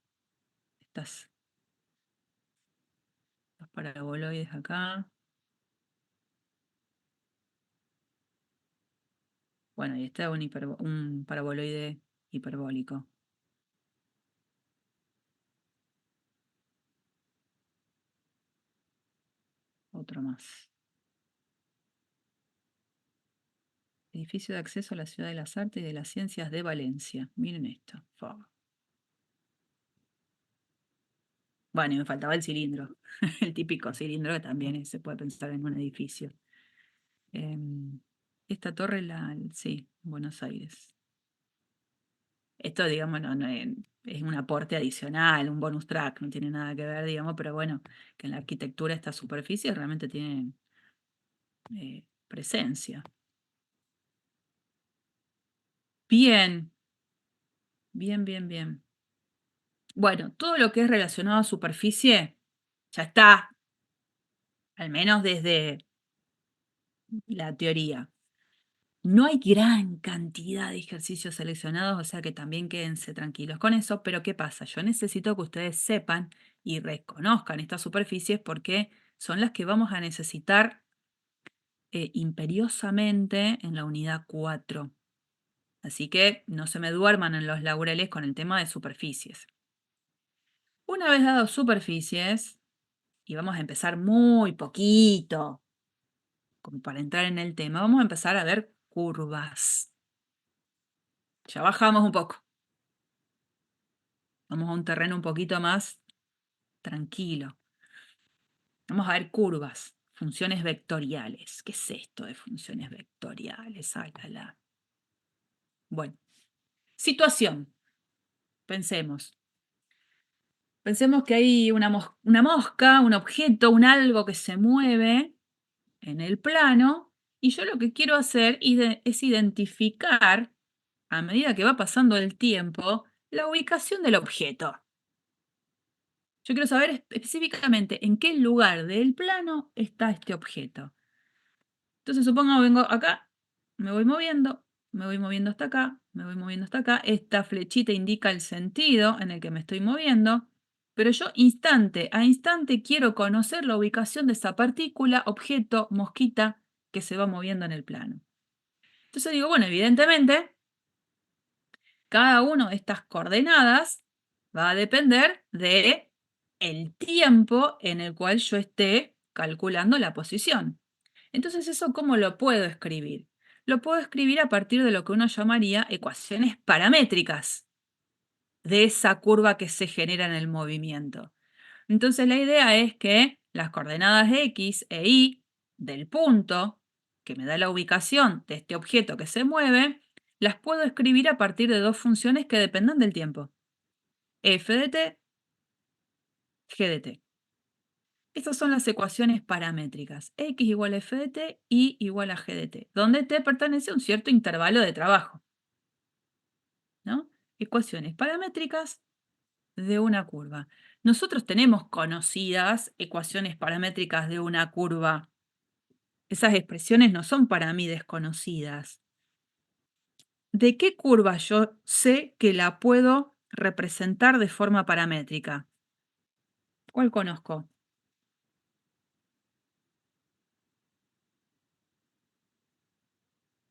Los paraboloides acá. Bueno, y este es un paraboloide hiperbólico. Otro más. Edificio de acceso a la Ciudad de las Artes y de las Ciencias de Valencia. Miren esto. Fa. Bueno, y me faltaba el cilindro. El típico cilindro que también se puede pensar en un edificio. Esta torre, sí, en Buenos Aires. Esto, digamos, no es un aporte adicional, un bonus track, no tiene nada que ver, digamos, pero bueno, que en la arquitectura estas superficies realmente tienen presencia. Bien, bien, bien, bien. Bueno, todo lo que es relacionado a superficie ya está, al menos desde la teoría. No hay gran cantidad de ejercicios seleccionados, o sea que también quédense tranquilos con eso, pero ¿qué pasa? Yo necesito que ustedes sepan y reconozcan estas superficies porque son las que vamos a necesitar imperiosamente en la unidad 4. Así que no se me duerman en los laureles con el tema de superficies. Una vez dado superficies, y vamos a empezar muy poquito, como para entrar en el tema, vamos a empezar a ver curvas. Ya bajamos un poco. Vamos a un terreno un poquito más tranquilo. Vamos a ver curvas, funciones vectoriales. ¿Qué es esto de funciones vectoriales? Ay, la, la. Bueno, situación. Pensemos. Pensemos que hay una mosca, un objeto, un algo que se mueve en el plano y yo lo que quiero hacer es identificar, a medida que va pasando el tiempo, la ubicación del objeto. Yo quiero saber específicamente en qué lugar del plano está este objeto. Entonces, supongamos vengo acá, me voy moviendo hasta acá, me voy moviendo hasta acá. Esta flechita indica el sentido en el que me estoy moviendo, pero yo instante a instante quiero conocer la ubicación de esa partícula, objeto, mosquita que se va moviendo en el plano. Entonces digo, bueno, evidentemente, cada una de estas coordenadas va a depender de el tiempo en el cual yo esté calculando la posición. Entonces, ¿eso cómo lo puedo escribir? Lo puedo escribir a partir de lo que uno llamaría ecuaciones paramétricas de esa curva que se genera en el movimiento. Entonces, la idea es que las coordenadas X e Y del punto, que me da la ubicación de este objeto que se mueve, las puedo escribir a partir de dos funciones que dependan del tiempo. F de t, G de t. Estas son las ecuaciones paramétricas. X igual a f de t, y igual a g de t, donde t pertenece a un cierto intervalo de trabajo, ¿no? Ecuaciones paramétricas de una curva. Nosotros tenemos conocidas ecuaciones paramétricas de una curva. Esas expresiones no son para mí desconocidas. ¿De qué curva yo sé que la puedo representar de forma paramétrica? ¿Cuál conozco?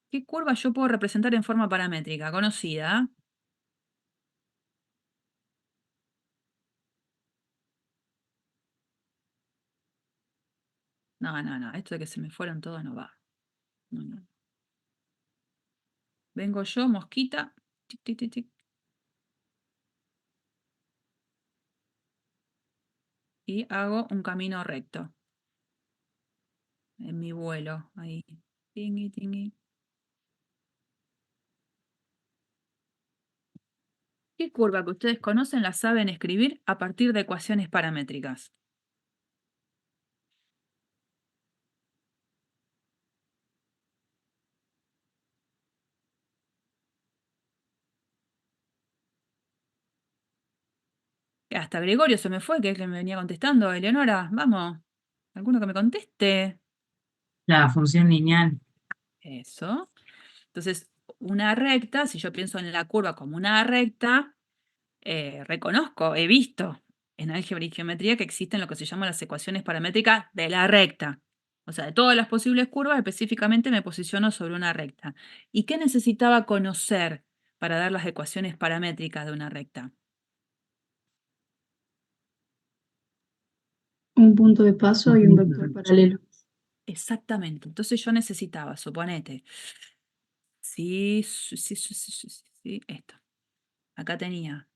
¿Qué curva yo puedo representar en forma paramétrica? Conocida. No, no, no. Esto de que se me fueron todos no va. No, no. Vengo yo, mosquita. Tic, tic, tic, tic. Y hago un camino recto. En mi vuelo. Ahí. Tingui, tingui. ¿Qué curva que ustedes conocen la saben escribir a partir de ecuaciones paramétricas? Hasta Gregorio se me fue, que es el que me venía contestando. Eleonora, vamos. ¿Alguno que me conteste? La función lineal. Eso. Entonces, una recta, si yo pienso en la curva como una recta, reconozco, he visto en álgebra y geometría que existen lo que se llaman las ecuaciones paramétricas de la recta. O sea, de todas las posibles curvas, específicamente me posiciono sobre una recta. ¿Y qué necesitaba conocer para dar las ecuaciones paramétricas de una recta? Un punto de paso y un vector paralelo. Exactamente. Entonces yo necesitaba, suponete, sí, esto. Acá tenía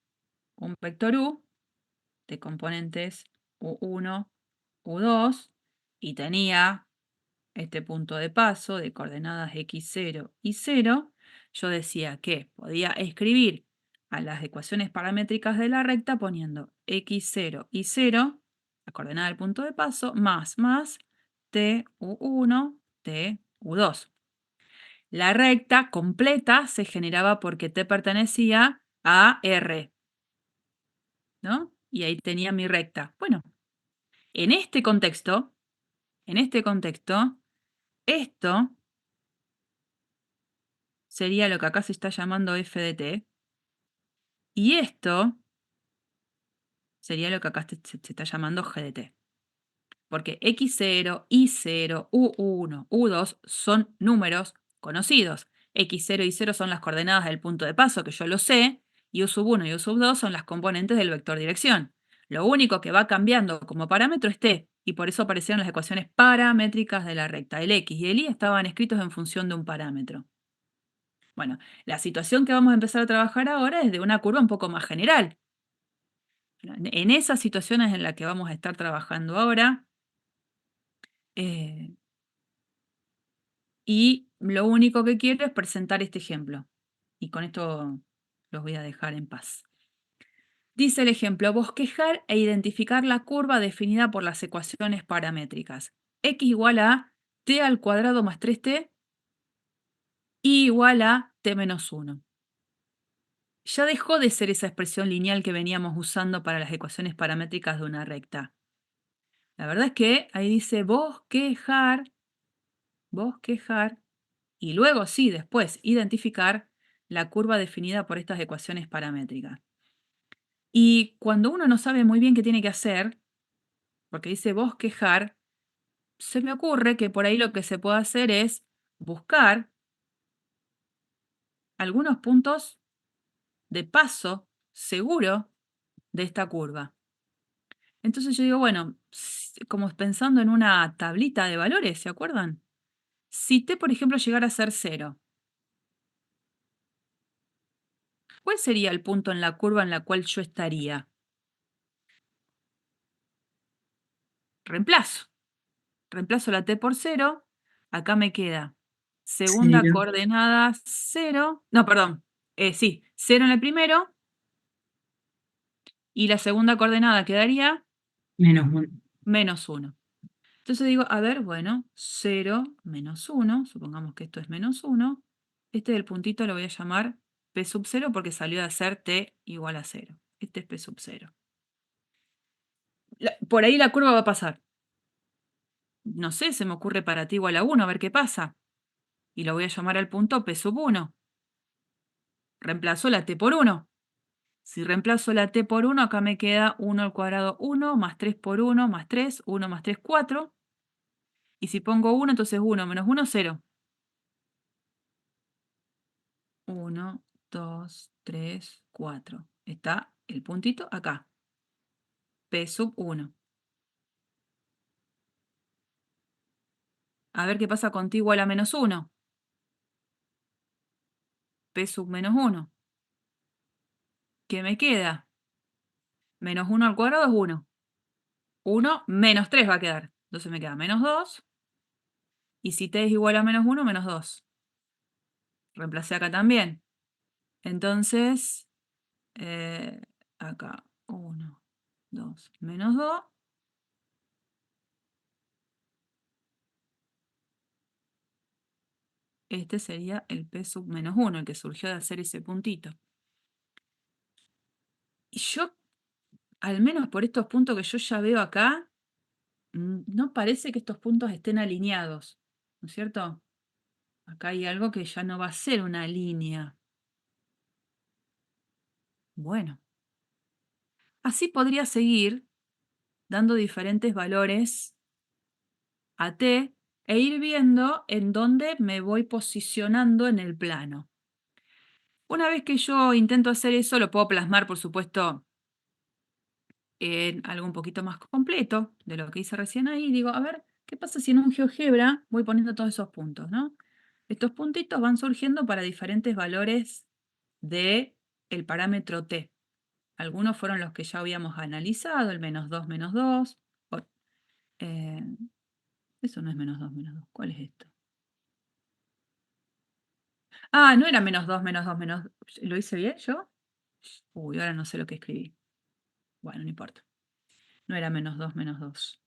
un vector U de componentes U1, U2, y tenía este punto de paso de coordenadas x0 y 0, yo decía que podía escribir a las ecuaciones paramétricas de la recta poniendo x0 y 0, la coordenada del punto de paso, más tu1, tu2. La recta completa se generaba porque t pertenecía a R, ¿no? Y ahí tenía mi recta. Bueno, en este contexto, esto sería lo que acá se está llamando f de t, y esto sería lo que acá se está llamando g de t. Porque x0, y0, u1, u2 son números conocidos. x0 y 0 son las coordenadas del punto de paso, que yo lo sé, y u sub 1 y u sub 2 son las componentes del vector dirección. Lo único que va cambiando como parámetro es t, y por eso aparecieron las ecuaciones paramétricas de la recta. El x y el y estaban escritos en función de un parámetro. Bueno, la situación que vamos a empezar a trabajar ahora es de una curva un poco más general. En esas situaciones en las que vamos a estar trabajando ahora, y lo único que quiero es presentar este ejemplo. Y con esto los voy a dejar en paz. Dice el ejemplo, bosquejar e identificar la curva definida por las ecuaciones paramétricas. X igual a t al cuadrado más 3t, y igual a t menos 1. Ya dejó de ser esa expresión lineal que veníamos usando para las ecuaciones paramétricas de una recta. La verdad es que ahí dice bosquejar, y luego sí, después, identificar la curva definida por estas ecuaciones paramétricas. Y cuando uno no sabe muy bien qué tiene que hacer, porque dice bosquejar, se me ocurre que por ahí lo que se puede hacer es buscar algunos puntos de paso seguro de esta curva. Entonces yo digo, bueno, como pensando en una tablita de valores, ¿se acuerdan? Si t, por ejemplo, llegara a ser 0, ¿cuál sería el punto en la curva en la cual yo estaría? Reemplazo. Reemplazo la t por 0. Acá me queda segunda 0. coordenada 0. No, perdón. Sí, 0 en el primero. Y la segunda coordenada quedaría Menos 1. menos 1. Entonces digo, a ver, bueno, 0, menos 1. Supongamos que esto es menos 1. Este del puntito lo voy a llamar p sub 0 porque salió de ser t igual a 0. Este es p sub 0. Por ahí la curva va a pasar. No sé, se me ocurre para t igual a 1, a ver qué pasa. Y lo voy a llamar al punto p sub 1. Reemplazo la t por 1. Si reemplazo la t por 1, acá me queda 1 al cuadrado 1, más 3 por 1, más 3, 1 más 3, 4. Y si pongo 1, entonces 1 menos 1, 0. 1, 2, 3, 4. Está el puntito acá. P sub 1. A ver qué pasa con t igual a menos 1. P sub menos 1. ¿Qué me queda? Menos 1 al cuadrado es 1. 1 menos 3 va a quedar. Entonces me queda menos 2. Y si t es igual a menos 1, menos 2. Reemplacé acá también. Entonces, acá 1, 2, menos 2. Este sería el p sub menos 1, el que surgió de hacer ese puntito. Y yo, al menos por estos puntos que yo ya veo acá, no parece que estos puntos estén alineados, ¿no es cierto? Acá hay algo que ya no va a ser una línea. Bueno, así podría seguir dando diferentes valores a t e ir viendo en dónde me voy posicionando en el plano. Una vez que yo intento hacer eso, lo puedo plasmar, por supuesto, en algo un poquito más completo de lo que hice recién ahí. Digo, a ver, ¿qué pasa si en un GeoGebra voy poniendo todos esos puntos, ¿no? Estos puntitos van surgiendo para diferentes valores del parámetro t. Algunos fueron los que ya habíamos analizado, el menos 2, menos 2. Eh, eso no es menos 2, menos 2. ¿Cuál es esto? Ah, no era menos 2, menos 2, menos 2. ¿Lo hice bien yo? Uy, ahora no sé lo que escribí. Bueno, no importa. No era menos 2, menos 2.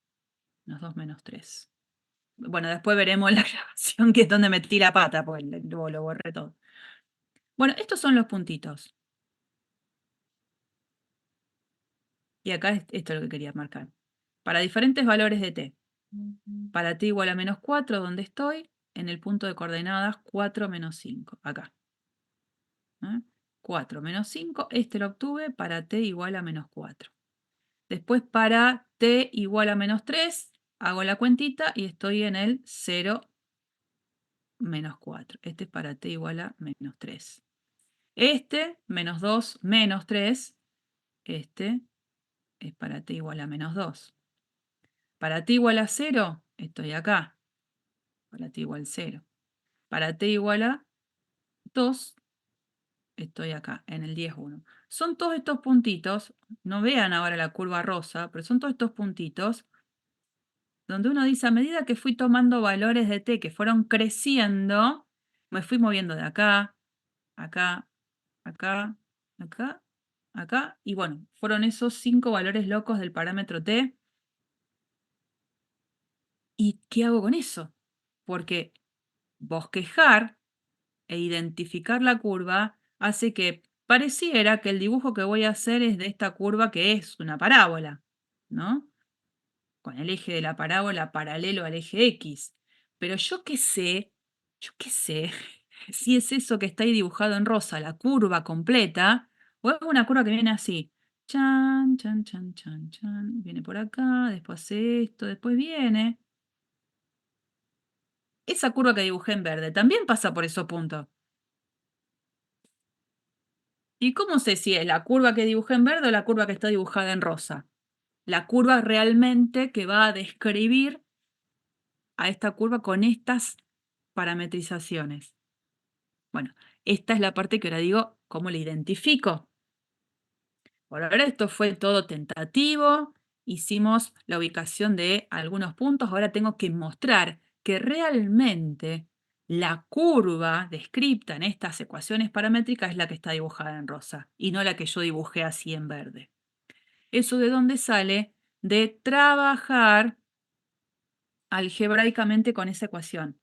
Menos 2, menos 3. Bueno, después veremos la grabación que es donde metí la pata, porque lo borré todo. Bueno, estos son los puntitos. Y acá esto es lo que quería marcar. Para diferentes valores de t. Para t igual a menos 4, donde estoy, en el punto de coordenadas 4 menos 5, acá. 4 menos 5, este lo obtuve para t igual a menos 4. Después para t igual a menos 3, hago la cuentita y estoy en el 0, menos 4. Este es para t igual a menos 3. Este, menos 2, menos 3. Este es para t igual a menos 2. Para t igual a 0, estoy acá. Para t igual a 0. Para t igual a 2, estoy acá, en el 10, 1. Son todos estos puntitos, no vean ahora la curva rosa, pero son todos estos puntitos donde uno dice, a medida que fui tomando valores de t que fueron creciendo, me fui moviendo de acá, acá, acá, acá, acá, y bueno, fueron esos 5 valores locos del parámetro t. ¿Y qué hago con eso? Porque bosquejar e identificar la curva hace que pareciera que el dibujo que voy a hacer es de esta curva que es una parábola, ¿no? Con el eje de la parábola paralelo al eje X. Pero yo qué sé si es eso que está ahí dibujado en rosa, la curva completa, o es una curva que viene así. Chan, chan, chan, chan, chan. Viene por acá, después hace esto, después viene. Esa curva que dibujé en verde también pasa por esos puntos. ¿Y cómo sé si es la curva que dibujé en verde o la curva que está dibujada en rosa? La curva realmente que va a describir a esta curva con estas parametrizaciones. Bueno, esta es la parte que ahora digo, ¿cómo la identifico? Por ahora esto fue todo tentativo, hicimos la ubicación de algunos puntos, ahora tengo que mostrar que realmente la curva descripta en estas ecuaciones paramétricas es la que está dibujada en rosa y no la que yo dibujé así en verde. ¿Eso de dónde sale? De trabajar algebraicamente con esa ecuación,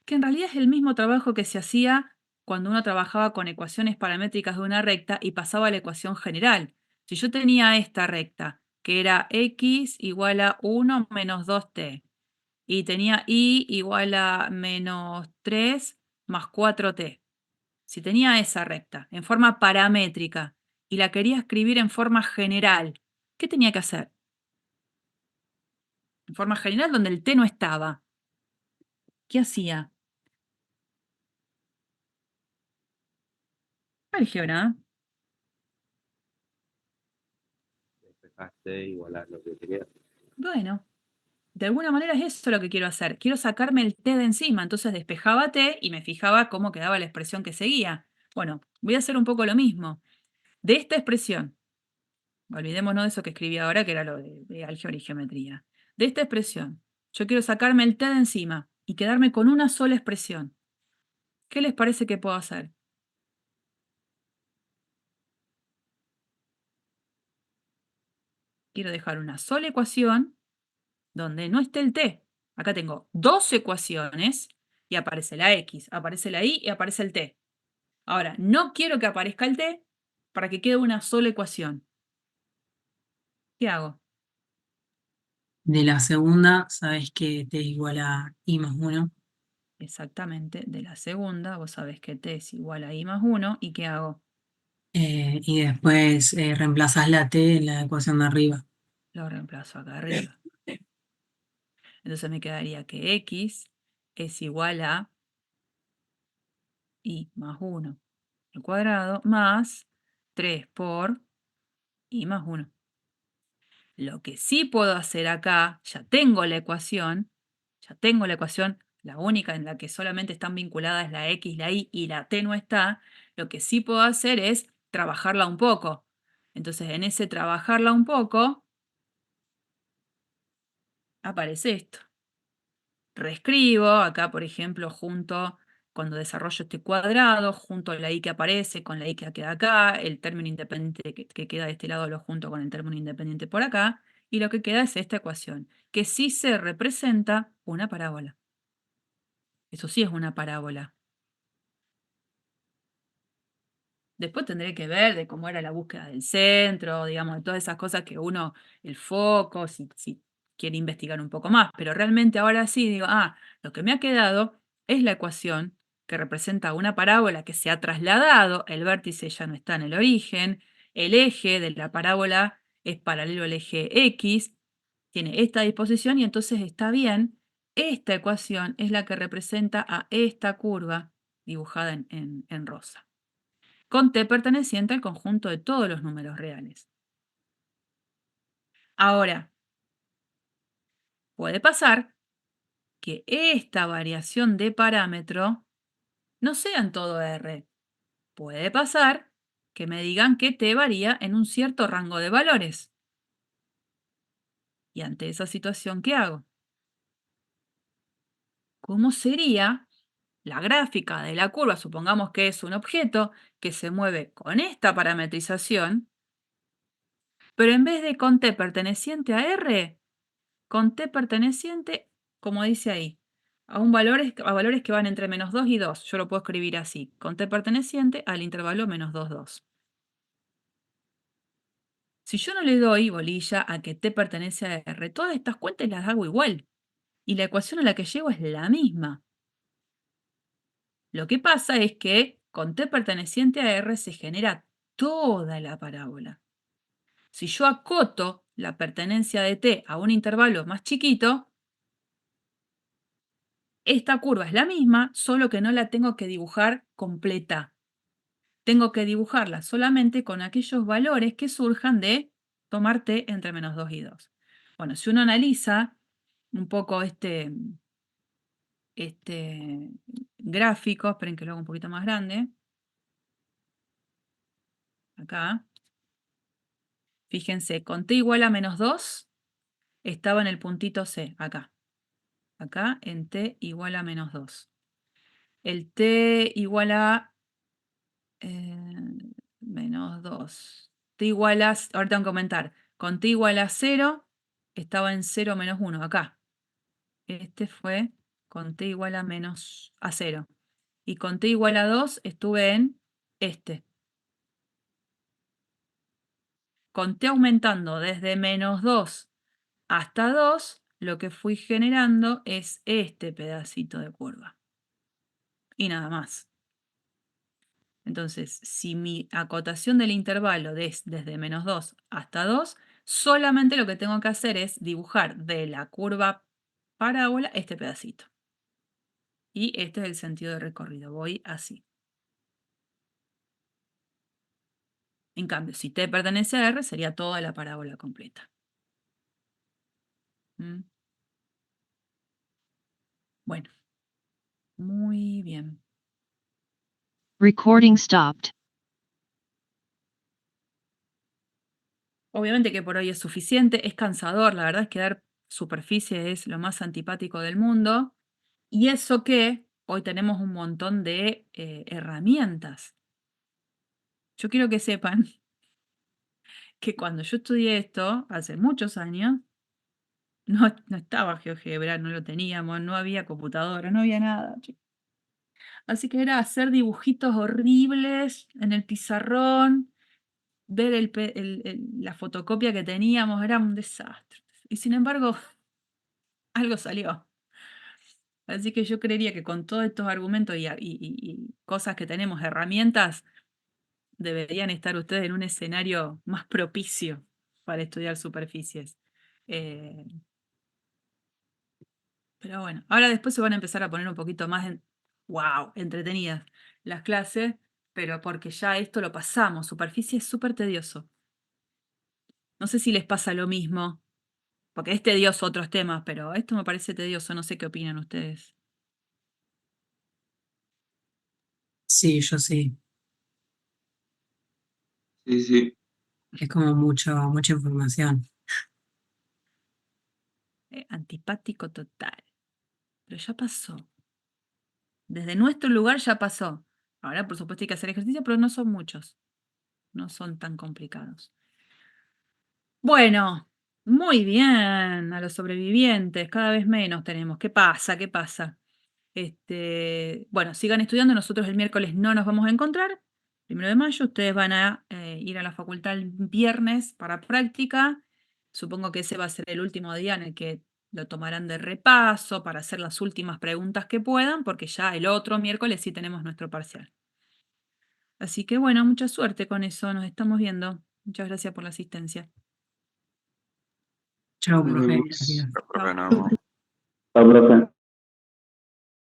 que en realidad es el mismo trabajo que se hacía cuando uno trabajaba con ecuaciones paramétricas de una recta y pasaba a la ecuación general. Si yo tenía esta recta, que era x igual a 1 menos 2t, y tenía y igual a menos 3 más 4t. Si tenía esa recta en forma paramétrica y la quería escribir en forma general, ¿qué tenía que hacer? En forma general donde el t no estaba. ¿Qué hacía? Álgebra. Despejaste igual a lo que querías. Bueno, de alguna manera es eso lo que quiero hacer. Quiero sacarme el t de encima. Entonces despejaba t y me fijaba cómo quedaba la expresión que seguía. Bueno, voy a hacer un poco lo mismo. De esta expresión, olvidémonos de eso que escribí ahora, que era lo de álgebra y geometría. De esta expresión, yo quiero sacarme el t de encima y quedarme con una sola expresión. ¿Qué les parece que puedo hacer? Quiero dejar una sola ecuación donde no esté el t. Acá tengo dos ecuaciones y aparece la x, aparece la y y aparece el t. Ahora, no quiero que aparezca el t para que quede una sola ecuación. ¿Qué hago? De la segunda, sabes que t es igual a i más 1. Exactamente, de la segunda, vos sabés que t es igual a i más 1, ¿y qué hago? Y después reemplazas la t en la ecuación de arriba. Lo reemplazo acá arriba. Entonces me quedaría que x es igual a i más 1 al cuadrado más 3 por i más 1. Lo que sí puedo hacer acá, ya tengo la ecuación, la única en la que solamente están vinculadas la x, la y la t no está. Lo que sí puedo hacer es trabajarla un poco. Entonces, en ese trabajarla un poco, aparece esto. Reescribo, acá por ejemplo, cuando desarrollo este cuadrado, junto a la y que aparece con la y que queda acá, el término independiente que queda de este lado lo junto con el término independiente por acá, y lo que queda es esta ecuación, que sí se representa una parábola. Eso sí es una parábola. Después tendré que ver de cómo era la búsqueda del centro, digamos, de todas esas cosas que uno, el foco, si quiere investigar un poco más. Pero realmente ahora sí digo, lo que me ha quedado es la ecuación que representa una parábola que se ha trasladado, el vértice ya no está en el origen, el eje de la parábola es paralelo al eje X, tiene esta disposición y entonces está bien esta ecuación es la que representa a esta curva dibujada en rosa, con t perteneciente al conjunto de todos los números reales. Ahora, puede pasar que esta variación de parámetro no sea en todo R. Puede pasar que me digan que t varía en un cierto rango de valores. Y ante esa situación, ¿qué hago? ¿Cómo sería la gráfica de la curva? Supongamos que es un objeto que se mueve con esta parametrización, pero en vez de con t perteneciente a R, con t perteneciente, como dice ahí, a valores que van entre -2 y 2. Yo lo puedo escribir así, con t perteneciente al intervalo -2, 2. Si yo no le doy bolilla a que t pertenece a R, todas estas cuentas las hago igual. Y la ecuación a la que llego es la misma. Lo que pasa es que con t perteneciente a R se genera toda la parábola. Si yo acoto la pertenencia de t a un intervalo más chiquito, esta curva es la misma, solo que no la tengo que dibujar completa. Tengo que dibujarla solamente con aquellos valores que surjan de tomar t entre -2 y 2. Bueno, si uno analiza un poco este gráfico, esperen que lo haga un poquito más grande. Acá. Fíjense, con t igual a -2 estaba en el puntito C, acá. Acá en t igual a -2. El t igual a -2. T igual a, ahora tengo que aumentar. Con t igual a 0 estaba en 0 menos 1, acá. Este fue con t igual a 0. Y con t igual a 2 estuve en este. Con t aumentando desde -2 hasta 2, lo que fui generando es este pedacito de curva. Y nada más. Entonces, si mi acotación del intervalo es desde -2 hasta 2, solamente lo que tengo que hacer es dibujar de la curva parábola este pedacito. Y este es el sentido de recorrido. Voy así. En cambio, si t pertenece a R, sería toda la parábola completa. ¿Mm? Bueno, muy bien. Recording stopped. Obviamente que por hoy es suficiente, es cansador, la verdad es que dar superficie es lo más antipático del mundo. Y eso que hoy tenemos un montón de herramientas. Yo quiero que sepan que cuando yo estudié esto, hace muchos años, no estaba GeoGebra, no lo teníamos, no había computadora, no había nada. Así que era hacer dibujitos horribles en el pizarrón, ver la fotocopia que teníamos, era un desastre. Y sin embargo, algo salió. Así que yo creería que con todos estos argumentos y cosas que tenemos, herramientas, deberían estar ustedes en un escenario más propicio para estudiar superficies. Eh, pero bueno, ahora después se van a empezar a poner un poquito más wow, entretenidas las clases, pero porque ya esto lo pasamos. Superficie es súper tedioso. No sé si les pasa lo mismo, porque es tedioso otros temas, pero esto me parece tedioso. No sé qué opinan ustedes. Sí, yo sí. Sí, sí. Es como mucha información. Antipático total. Pero ya pasó. Desde nuestro lugar ya pasó. Ahora, por supuesto, hay que hacer ejercicio, pero no son muchos. No son tan complicados. Bueno, muy bien. A los sobrevivientes, cada vez menos tenemos. ¿Qué pasa? ¿Qué pasa? Bueno, sigan estudiando. Nosotros el miércoles no nos vamos a encontrar. 1 de mayo, ustedes van a ir a la facultad el viernes para práctica. Supongo que ese va a ser el último día en el que lo tomarán de repaso para hacer las últimas preguntas que puedan, porque ya el otro miércoles sí tenemos nuestro parcial. Así que bueno, mucha suerte con eso. Nos estamos viendo. Muchas gracias por la asistencia. Chao, Nos profe. vemos. Gracias. Profe, nos vemos. Chao, profe.